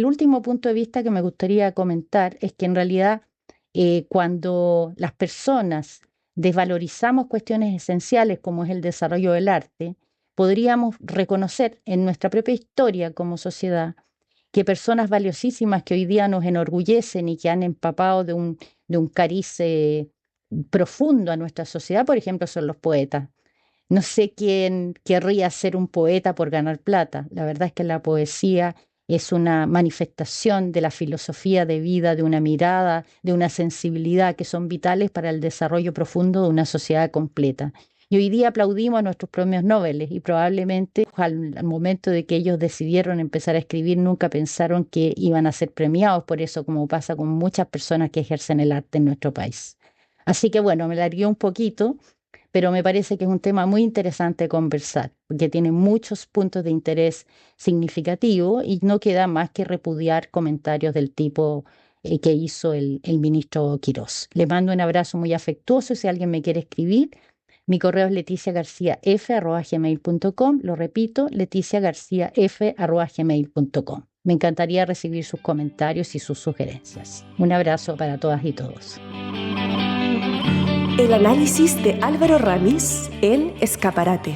punto de vista que me gustaría comentar es que en realidad cuando las personas desvalorizamos cuestiones esenciales como es el desarrollo del arte, podríamos reconocer en nuestra propia historia como sociedad que personas valiosísimas que hoy día nos enorgullecen y que han empapado de un cariz profundo a nuestra sociedad, por ejemplo, son los poetas. No sé quién querría ser un poeta por ganar plata. La verdad es que la poesía es una manifestación de la filosofía de vida, de una mirada, de una sensibilidad que son vitales para el desarrollo profundo de una sociedad completa. Y hoy día aplaudimos a nuestros premios Nobel y probablemente al momento de que ellos decidieron empezar a escribir nunca pensaron que iban a ser premiados por eso, como pasa con muchas personas que ejercen el arte en nuestro país. Así que bueno, me largué un poquito, pero me parece que es un tema muy interesante de conversar, porque tiene muchos puntos de interés significativos y no queda más que repudiar comentarios del tipo que hizo el ministro Quirós. Le mando un abrazo muy afectuoso. Si alguien me quiere escribir, mi correo es leticiagarciaf@gmail.com. Lo repito, leticiagarciaf@gmail.com. Me encantaría recibir sus comentarios y sus sugerencias. Un abrazo para todas y todos. El análisis de Álvaro Ramis en Escaparate.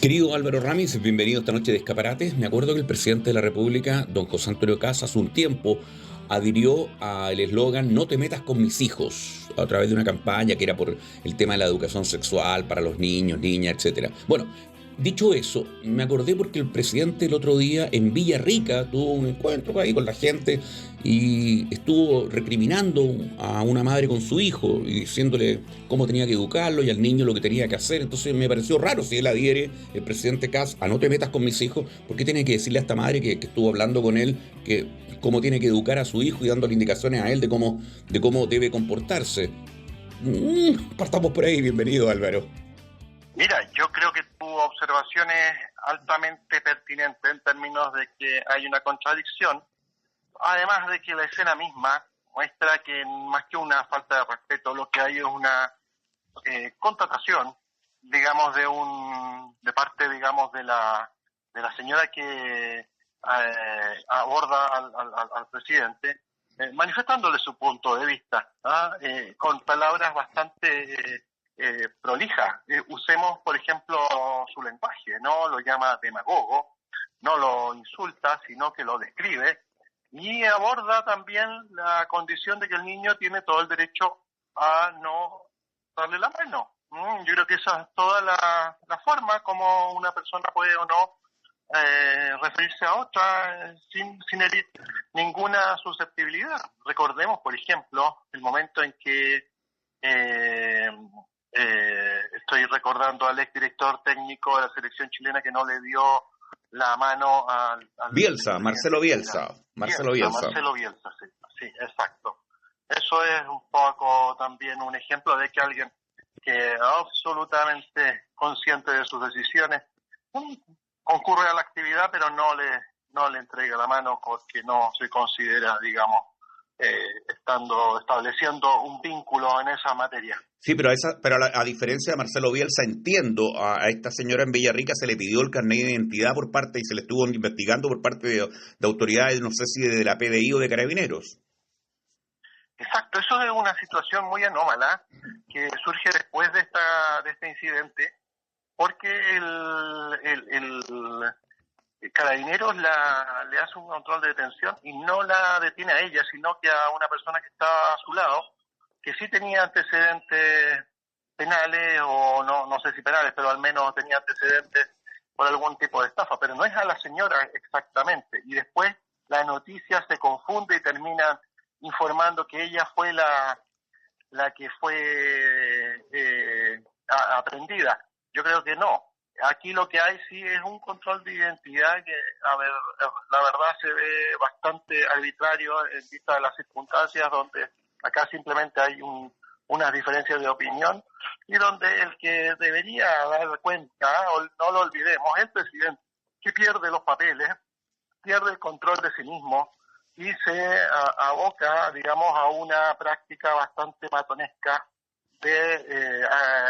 Querido Álvaro Ramis, bienvenido esta noche de Escaparate. Me acuerdo que el presidente de la República, don José Antonio Caz, hace un tiempo adhirió al eslogan "No te metas con mis hijos", a través de una campaña que era por el tema de la educación sexual para los niños, niñas, etc. Bueno, Dicho eso, me acordé porque el presidente el otro día en Villarrica tuvo un encuentro ahí con la gente y estuvo recriminando a una madre con su hijo y diciéndole cómo tenía que educarlo y al niño lo que tenía que hacer. Entonces me pareció raro si él adhiere, el presidente Kast, a no te metas con mis hijos, ¿por qué tiene que decirle a esta madre que estuvo hablando con él que cómo tiene que educar a su hijo y dándole indicaciones a él de cómo debe comportarse? Partamos por ahí, bienvenido Álvaro. Mira, yo creo que tu observación es altamente pertinente en términos de que hay una contradicción, además de que la escena misma muestra que más que una falta de respeto, lo que hay es una contratación, digamos, de parte, digamos, de la señora que aborda al presidente, manifestándole su punto de vista, con palabras bastante prolija. Usemos, por ejemplo, su lenguaje, no lo llama demagogo, no lo insulta, sino que lo describe y aborda también la condición de que el niño tiene todo el derecho a no darle la mano. Yo creo que esa es toda la forma como una persona puede o no referirse a otra sin herir ninguna susceptibilidad. Recordemos, por ejemplo, el momento en que estoy recordando al exdirector técnico de la selección chilena que no le dio la mano al Bielsa, Marcelo Bielsa. Marcelo Bielsa, sí, exacto. Eso es un poco también un ejemplo de que alguien que es absolutamente consciente de sus decisiones concurre a la actividad, pero no le entrega la mano porque no se considera, digamos, estableciendo un vínculo en esa materia. Sí, pero a diferencia de Marcelo Bielsa, entiendo, a esta señora en Villarrica se le pidió el carnet de identidad por parte, y se le estuvo investigando por parte de autoridades, no sé si de la PDI o de Carabineros. Exacto, eso es una situación muy anómala que surge después de este incidente, porque el Carabineros le hace un control de detención y no la detiene a ella, sino que a una persona que está a su lado, que sí tenía antecedentes penales, o no sé si penales, pero al menos tenía antecedentes por algún tipo de estafa, pero no es a la señora exactamente. Y después la noticia se confunde y terminan informando que ella fue la que fue aprendida. Yo creo que no. Aquí lo que hay sí es un control de identidad que, la verdad se ve bastante arbitrario en vista de las circunstancias, donde acá simplemente hay unas diferencias de opinión y donde el que debería dar cuenta, no lo olvidemos, es el presidente, que pierde los papeles, pierde el control de sí mismo y se aboca, digamos, a una práctica bastante matonesca de,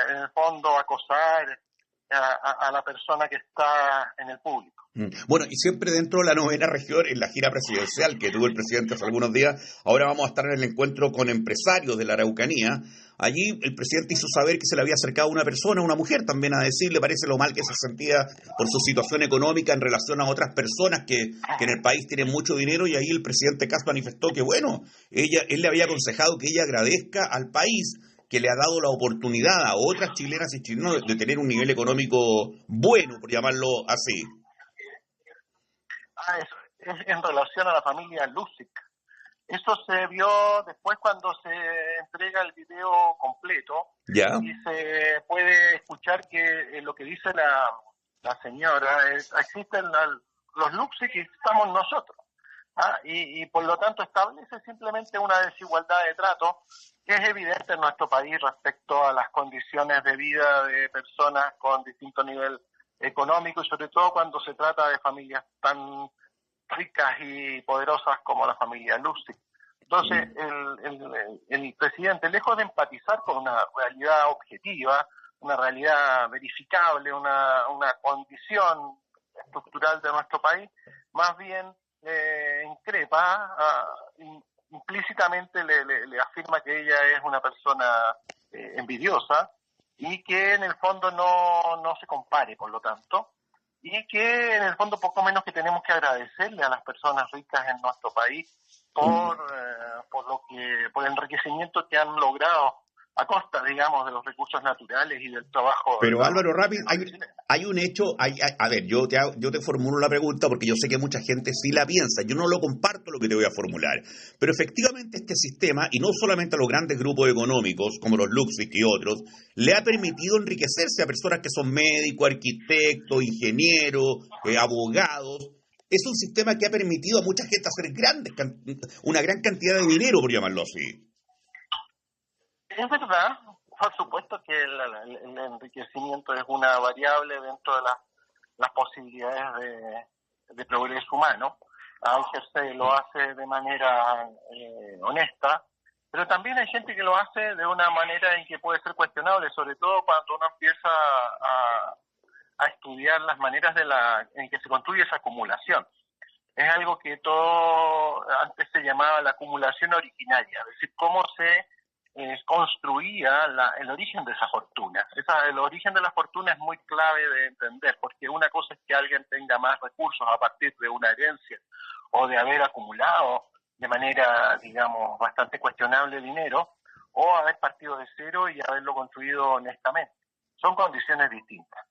en el fondo, acosar a la persona que está en el público. Bueno, y siempre dentro de la novena región, en la gira presidencial que tuvo el presidente hace algunos días, ahora vamos a estar en el encuentro con empresarios de la Araucanía. Allí el presidente hizo saber que se le había acercado una persona, una mujer también, a decirle parece lo mal que se sentía por su situación económica en relación a otras personas que en el país tienen mucho dinero, y ahí el presidente Kast manifestó que, bueno, él le había aconsejado que ella agradezca al país que le ha dado la oportunidad a otras chilenas y chilenos de tener un nivel económico bueno, por llamarlo así. Es en relación a la familia Lusic. Eso se vio después cuando se entrega el video completo. ¿Ya? Y se puede escuchar que lo que dice la señora es: existen los Lusic y estamos nosotros. Y por lo tanto establece simplemente una desigualdad de trato que es evidente en nuestro país respecto a las condiciones de vida de personas con distinto nivel económico, y sobre todo cuando se trata de familias tan ricas y poderosas como la familia Lusic. Entonces, el presidente, lejos de empatizar con una realidad objetiva, una realidad verificable, una condición estructural de nuestro país, más bien increpa, implícitamente le afirma que ella es una persona envidiosa y que en el fondo no se compare, por lo tanto, y que en el fondo poco menos que tenemos que agradecerle a las personas ricas en nuestro país por el enriquecimiento que han logrado a costa, digamos, de los recursos naturales y del trabajo. Pero Álvaro Ramis, chileno. hay un hecho, a ver, yo te formulo la pregunta porque yo sé que mucha gente sí la piensa, yo no lo comparto lo que te voy a formular, pero efectivamente este sistema, y no solamente a los grandes grupos económicos como los Luxich y otros, le ha permitido enriquecerse a personas que son médicos, arquitectos, ingenieros, abogados. Es un sistema que ha permitido a mucha gente hacer una gran cantidad de dinero, por llamarlo así. Es verdad, por supuesto que el enriquecimiento es una variable dentro de las posibilidades de progreso humano. Hay gente que lo hace de manera honesta, pero también hay gente que lo hace de una manera en que puede ser cuestionable, sobre todo cuando uno empieza a estudiar las maneras en que se construye esa acumulación. Es algo que antes se llamaba la acumulación originaria, es decir, cómo se construía el origen de esa fortuna. El origen de la fortuna es muy clave de entender, porque una cosa es que alguien tenga más recursos a partir de una herencia o de haber acumulado de manera, digamos, bastante cuestionable dinero, o haber partido de cero y haberlo construido honestamente. Son condiciones distintas.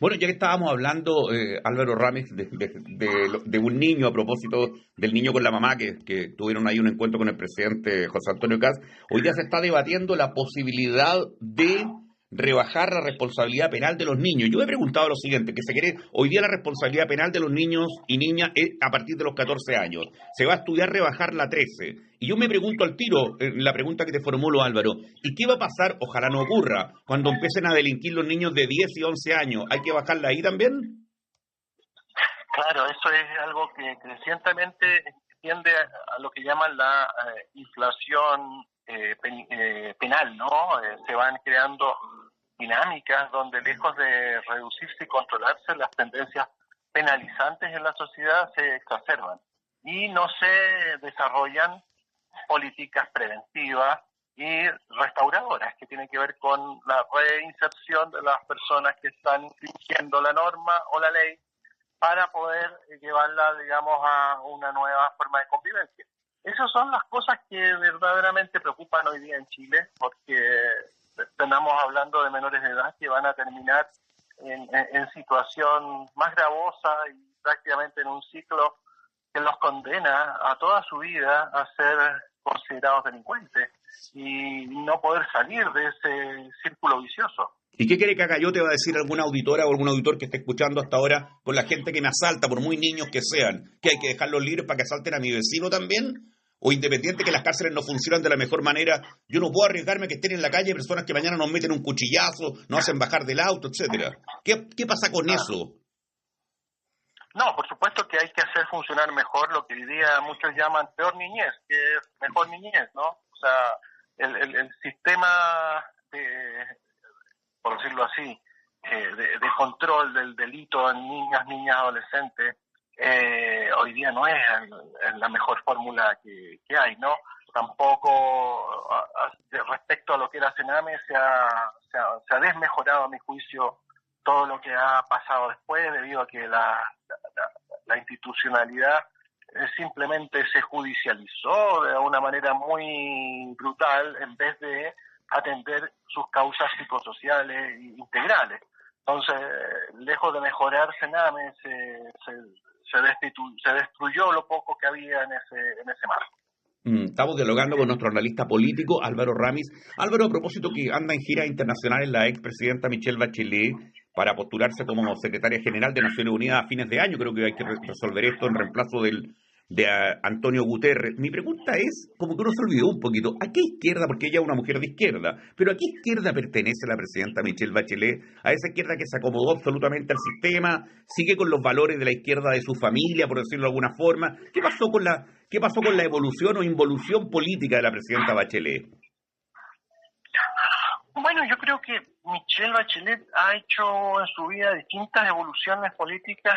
Bueno, ya que estábamos hablando, Álvaro Ramis, de un niño, a propósito del niño con la mamá, que tuvieron ahí un encuentro con el presidente José Antonio Kast, hoy día se está debatiendo la posibilidad de rebajar la responsabilidad penal de los niños. Yo he preguntado lo siguiente, que se quiere, hoy día la responsabilidad penal de los niños y niñas es a partir de los 14 años. Se va a estudiar rebajarla a 13. Y yo me pregunto al tiro, la pregunta que te formulo, Álvaro, ¿y qué va a pasar? Ojalá no ocurra, cuando empiecen a delinquir los niños de 10 y 11 años. ¿Hay que bajarla ahí también? Claro, eso es algo que crecientemente tiende a lo que llaman la inflación penal, ¿no? Se van creando dinámicas donde, lejos de reducirse y controlarse, las tendencias penalizantes en la sociedad se exacerban y no se desarrollan políticas preventivas y restauradoras que tienen que ver con la reinserción de las personas que están infringiendo la norma o la ley para poder llevarla, digamos, a una nueva forma de convivencia. Esas son las cosas que verdaderamente preocupan hoy día en Chile, porque estamos hablando de menores de edad que van a terminar en situación más gravosa y prácticamente en un ciclo que los condena a toda su vida a ser considerados delincuentes y no poder salir de ese círculo vicioso. ¿Y qué quiere que haga yo? Te va a decir alguna auditora o algún auditor que esté escuchando hasta ahora con la gente que me asalta, por muy niños que sean, que hay que dejarlos libres para que asalten a mi vecino también. O independiente que las cárceles no funcionan de la mejor manera, yo no puedo arriesgarme que estén en la calle personas que mañana nos meten un cuchillazo, nos hacen bajar del auto, etcétera. ¿Qué pasa con eso? No, por supuesto que hay que hacer funcionar mejor lo que hoy día muchos llaman peor niñez, que es mejor niñez, ¿no? O sea, el sistema por decirlo así, de control del delito en niñas, adolescentes, hoy día no es la mejor fórmula que hay, ¿no? Tampoco respecto a lo que era Sename se ha desmejorado, a mi juicio, todo lo que ha pasado después, debido a que la institucionalidad simplemente se judicializó de una manera muy brutal en vez de atender sus causas psicosociales integrales. Entonces, lejos de mejorar Sename, se destruyó lo poco que había en ese marco. Estamos dialogando con nuestro analista político, Álvaro Ramis. Álvaro, a propósito que anda en gira internacional la expresidenta Michelle Bachelet para postularse como secretaria general de Naciones Unidas a fines de año. Creo que hay que resolver esto en reemplazo de Antonio Guterres. Mi pregunta es, como que uno se olvidó un poquito, ¿a qué izquierda? Porque ella es una mujer de izquierda, pero ¿a qué izquierda pertenece la presidenta Michelle Bachelet? ¿A esa izquierda que se acomodó absolutamente al sistema? ¿Sigue con los valores de la izquierda de su familia, por decirlo de alguna forma? ¿Qué pasó con la evolución o involución política de la presidenta Bachelet? Bueno, yo creo que Michelle Bachelet ha hecho en su vida distintas evoluciones políticas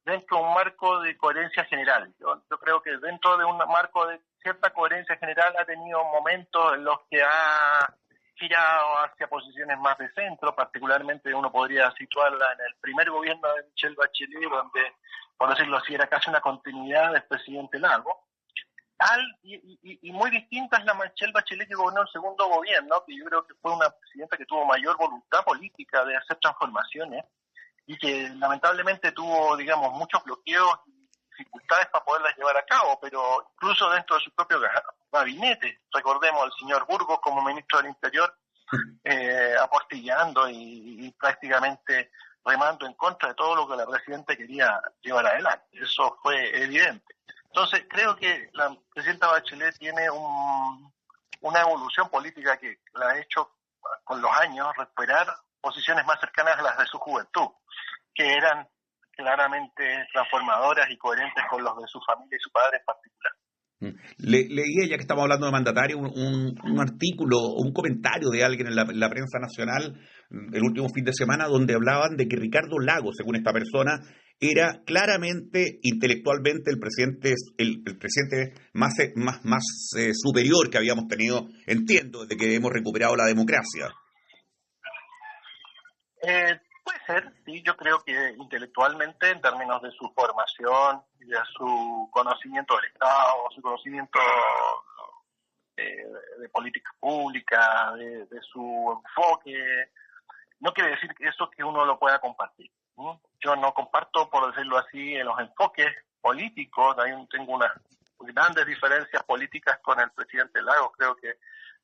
dentro de un marco de coherencia general. Yo creo que dentro de un marco de cierta coherencia general ha tenido momentos en los que ha girado hacia posiciones más de centro, particularmente uno podría situarla en el primer gobierno de Michelle Bachelet, donde, por decirlo así, era casi una continuidad del presidente Lago. Y muy distinta es la Michelle Bachelet que gobernó el segundo gobierno, que yo creo que fue una presidenta que tuvo mayor voluntad política de hacer transformaciones y que lamentablemente tuvo, digamos, muchos bloqueos y dificultades para poderlas llevar a cabo, pero incluso dentro de su propio gabinete, recordemos al señor Burgos como ministro del Interior, apostillando y prácticamente remando en contra de todo lo que la presidenta quería llevar adelante. Eso fue evidente. Entonces, creo que la presidenta Bachelet tiene una evolución política que la ha hecho con los años recuperar posiciones más cercanas a las de su juventud, que eran claramente transformadoras y coherentes con los de su familia y su padre en particular. Leí, ya que estamos hablando de mandatario, un artículo o un comentario de alguien en la prensa nacional el último fin de semana donde hablaban de que Ricardo Lagos, según esta persona, era claramente intelectualmente el presidente más superior que habíamos tenido, entiendo, desde que hemos recuperado la democracia. Puede ser, sí, yo creo que intelectualmente, en términos de su formación y de su conocimiento del Estado, su conocimiento de política pública, de su enfoque, no quiere decir que eso que uno lo pueda compartir. Yo no comparto, por decirlo así, en los enfoques políticos. Tengo unas grandes diferencias políticas con el presidente Lagos. Creo que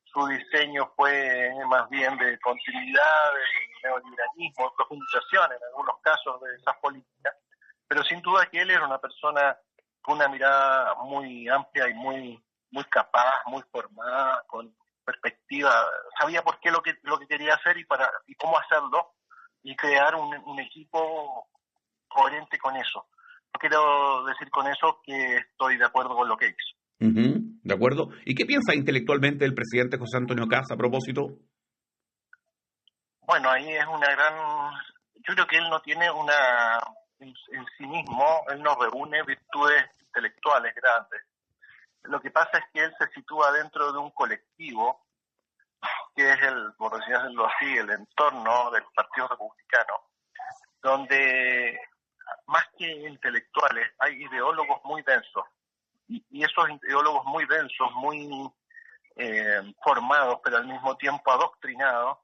su diseño fue más bien de continuidad, de neoliberalismo, de profundización en algunos casos de esas políticas, pero sin duda que él era una persona con una mirada muy amplia y muy capaz, muy formada, con perspectiva, sabía por qué lo que quería hacer y cómo hacerlo, y crear un equipo coherente con eso. No quiero decir con eso que estoy de acuerdo con lo que hizo. ¿De acuerdo? ¿Y qué piensa intelectualmente el presidente José Antonio Kast a propósito? Bueno, ahí es una gran... Yo creo que él no tiene en sí mismo, él no reúne virtudes intelectuales grandes. Lo que pasa es que él se sitúa dentro de un colectivo que es por decirlo así, el entorno del Partido Republicano, donde más que intelectuales hay ideólogos muy densos. Y esos ideólogos muy densos, muy formados, pero al mismo tiempo adoctrinados,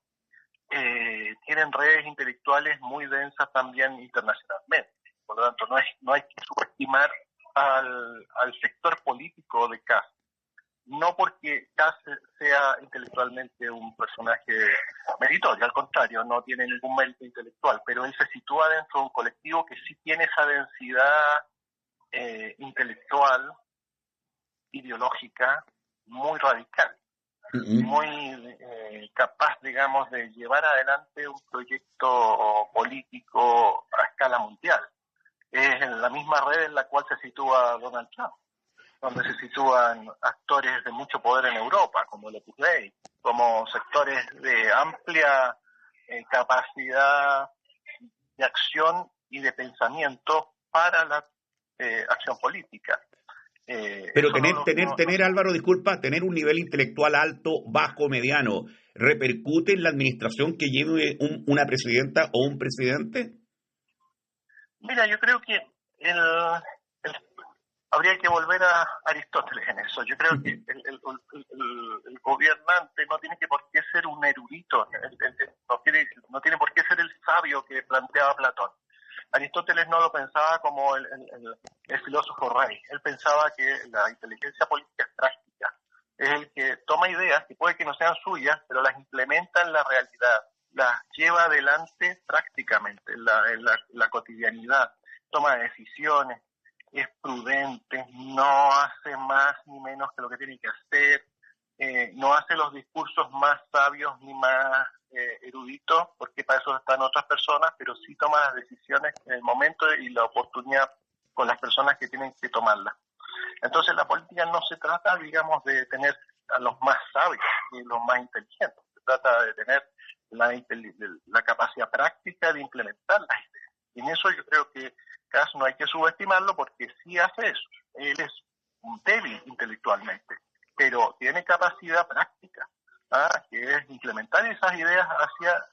tienen redes intelectuales muy densas también internacionalmente. Por lo tanto, no hay que subestimar al sector político de Kast. No porque Kast sea intelectualmente un personaje meritorio, al contrario, no tiene ningún mérito intelectual, pero él se sitúa dentro de un colectivo que sí tiene esa densidad intelectual, ideológica, muy radical, muy capaz, digamos, de llevar adelante un proyecto político a escala mundial. Es en la misma red en la cual se sitúa Donald Trump, donde se sitúan actores de mucho poder en Europa, como el Opus Dei, como sectores de amplia capacidad de acción y de pensamiento para la acción política. Pero tener, Álvaro, disculpa, tener un nivel intelectual alto, bajo, mediano, ¿repercute en la administración que lleve una presidenta o un presidente? Mira, yo creo que habría que volver a Aristóteles en eso. Yo creo que el gobernante no tiene que por qué ser un erudito, no tiene por qué ser el sabio que planteaba Platón. Aristóteles no lo pensaba como el filósofo rey. Él pensaba que la inteligencia política es práctica. Es el que toma ideas que puede que no sean suyas, pero las implementa en la realidad, las lleva adelante prácticamente en la cotidianidad, toma decisiones, es prudente, no hace más ni menos que lo que tiene que hacer, no hace los discursos más sabios ni más eruditos, porque para eso están otras personas, pero sí toma las decisiones en el momento y la oportunidad con las personas que tienen que tomarlas. Entonces la política no se trata, digamos, de tener a los más sabios ni los más inteligentes, se trata de tener la capacidad práctica de implementar las ideas. Y en eso yo creo que Kast no hay que subestimarlo porque sí hace eso. Él es un débil intelectualmente, pero tiene capacidad práctica, que es implementar esas ideas hacia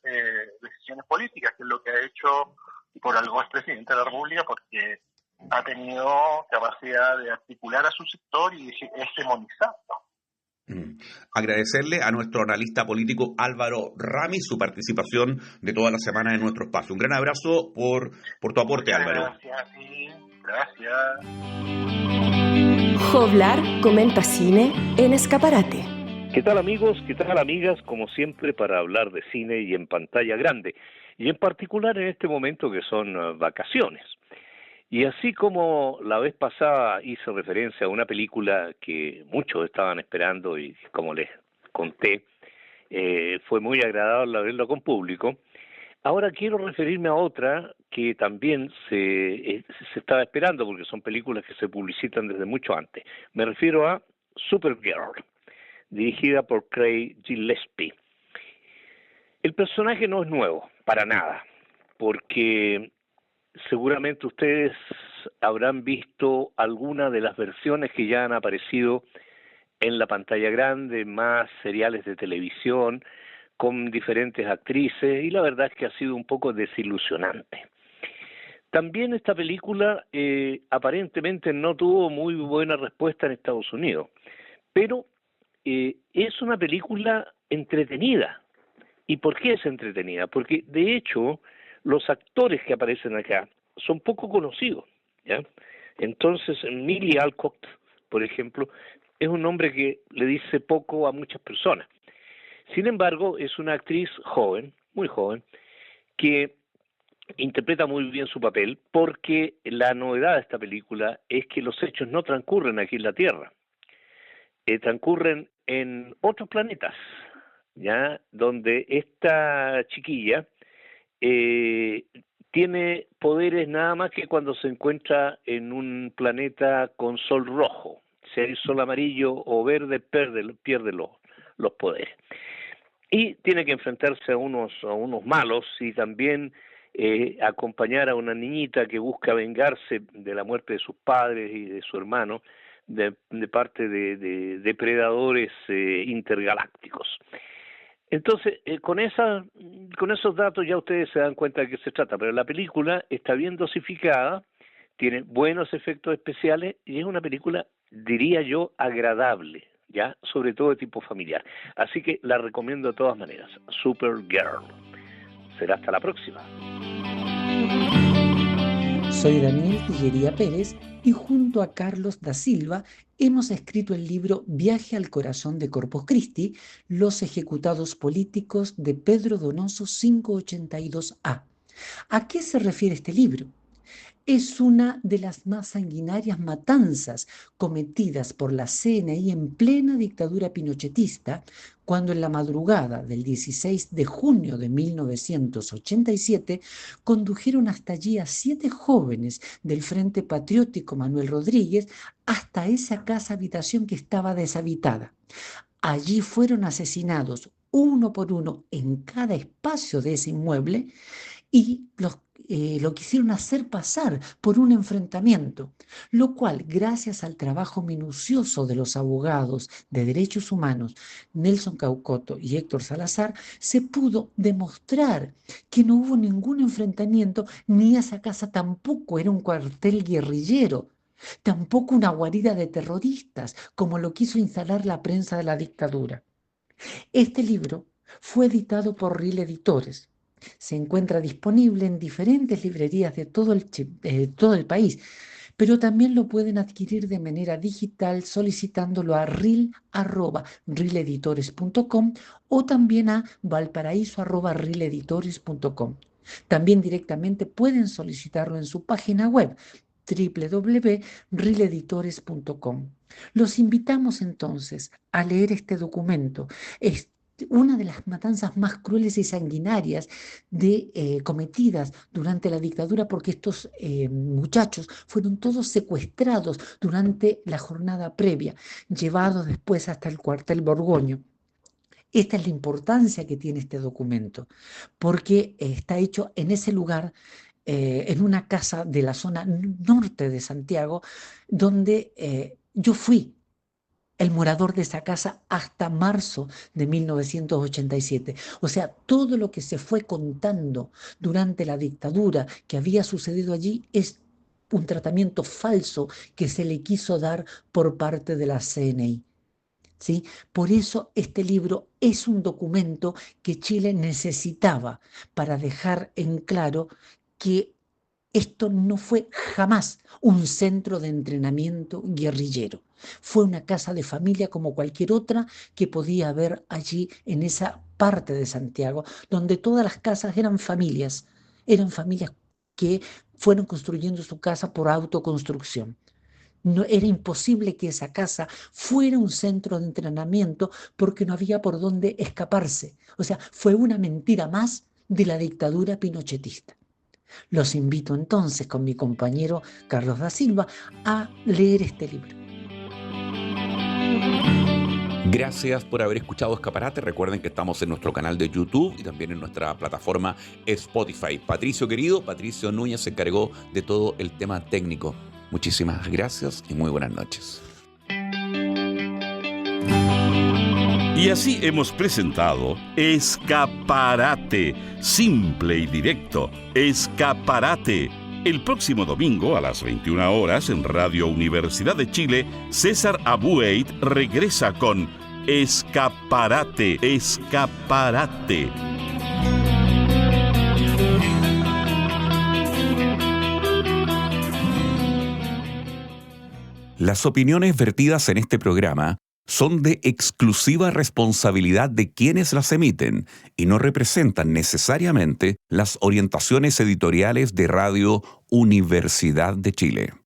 decisiones políticas, que es lo que ha hecho, y por algo es presidente de la República, porque ha tenido capacidad de articular a su sector y hegemonizarlo. Agradecerle a nuestro analista político Álvaro Ramis su participación de toda la semana en nuestro espacio. Un gran abrazo por tu aporte, Muchas Álvaro. gracias, sí, gracias. Joblar comenta cine en Escaparate. ¿Qué tal amigos? ¿Qué tal amigas? Como siempre para hablar de cine y en pantalla grande. Y en particular en este momento que son vacaciones. Y así como la vez pasada hice referencia a una película que muchos estaban esperando y como les conté, fue muy agradable verlo con público, ahora quiero referirme a otra que también se estaba esperando porque son películas que se publicitan desde mucho antes. Me refiero a Supergirl, dirigida por Craig Gillespie. El personaje no es nuevo, para nada, porque seguramente ustedes habrán visto alguna de las versiones que ya han aparecido en la pantalla grande, más seriales de televisión, con diferentes actrices, y la verdad es que ha sido un poco desilusionante. También esta película aparentemente no tuvo muy buena respuesta en Estados Unidos, pero es una película entretenida. ¿Y por qué es entretenida? Porque de hecho los actores que aparecen acá son poco conocidos, ¿ya? Entonces Millie Alcock, por ejemplo, es un nombre que le dice poco a muchas personas. Sin embargo, es una actriz joven, muy joven, que interpreta muy bien su papel, porque la novedad de esta película es que los hechos no transcurren aquí en la Tierra, transcurren en otros planetas, ya donde esta chiquilla tiene poderes nada más que cuando se encuentra en un planeta con sol rojo. Si hay sol amarillo o verde, pierde los poderes. Y tiene que enfrentarse a unos malos y también acompañar a una niñita que busca vengarse de la muerte de sus padres y de su hermano de parte de depredadores intergalácticos. Entonces, con esos datos ya ustedes se dan cuenta de qué se trata, pero la película está bien dosificada, tiene buenos efectos especiales y es una película, diría yo, agradable, ya, sobre todo de tipo familiar. Así que la recomiendo de todas maneras, Supergirl. Será hasta la próxima. Soy Daniel Tillería Pérez y junto a Carlos da Silva hemos escrito el libro Viaje al corazón de Corpus Christi, los ejecutados políticos de Pedro Donoso 582A. ¿A qué se refiere este libro? Es una de las más sanguinarias matanzas cometidas por la CNI en plena dictadura pinochetista, cuando en la madrugada del 16 de junio de 1987 condujeron hasta allí a 7 jóvenes del Frente Patriótico Manuel Rodríguez hasta esa casa habitación que estaba deshabitada. Allí fueron asesinados uno por uno en cada espacio de ese inmueble y lo quisieron hacer pasar por un enfrentamiento, lo cual, gracias al trabajo minucioso de los abogados de derechos humanos Nelson Caucoto y Héctor Salazar, se pudo demostrar que no hubo ningún enfrentamiento, ni esa casa tampoco era un cuartel guerrillero, tampoco una guarida de terroristas, como lo quiso instalar la prensa de la dictadura. Este libro fue editado por RIL Editores. Se encuentra disponible en diferentes librerías de todo el país, pero también lo pueden adquirir de manera digital solicitándolo a ril@rileditores.com o también a valparaíso@rileditores.com. También directamente pueden solicitarlo en su página web www.rileditores.com. Los invitamos entonces a leer este documento. Es una de las matanzas más crueles y sanguinarias cometidas durante la dictadura, porque estos muchachos fueron todos secuestrados durante la jornada previa, llevados después hasta el cuartel Borgoño. Esta es la importancia que tiene este documento, porque está hecho en ese lugar, en una casa de la zona norte de Santiago, donde yo fui el morador de esa casa hasta marzo de 1987. O sea, todo lo que se fue contando durante la dictadura que había sucedido allí es un tratamiento falso que se le quiso dar por parte de la CNI. ¿Sí? Por eso este libro es un documento que Chile necesitaba para dejar en claro que esto no fue jamás un centro de entrenamiento guerrillero. Fue una casa de familia como cualquier otra que podía haber allí en esa parte de Santiago, donde todas las casas eran familias que fueron construyendo su casa por autoconstrucción. No, era imposible que esa casa fuera un centro de entrenamiento porque no había por dónde escaparse. O sea, fue una mentira más de la dictadura pinochetista. Los invito entonces con mi compañero Carlos da Silva a leer este libro. Gracias por haber escuchado Escaparate. Recuerden que estamos en nuestro canal de YouTube y también en nuestra plataforma Spotify. Patricio querido, Patricio Núñez se encargó de todo el tema técnico. Muchísimas gracias y muy buenas noches. Y así hemos presentado Escaparate, simple y directo, Escaparate. El próximo domingo a las 21 horas en Radio Universidad de Chile, César Abueit regresa con Escaparate, Escaparate. Las opiniones vertidas en este programa son de exclusiva responsabilidad de quienes las emiten y no representan necesariamente las orientaciones editoriales de Radio Universidad de Chile.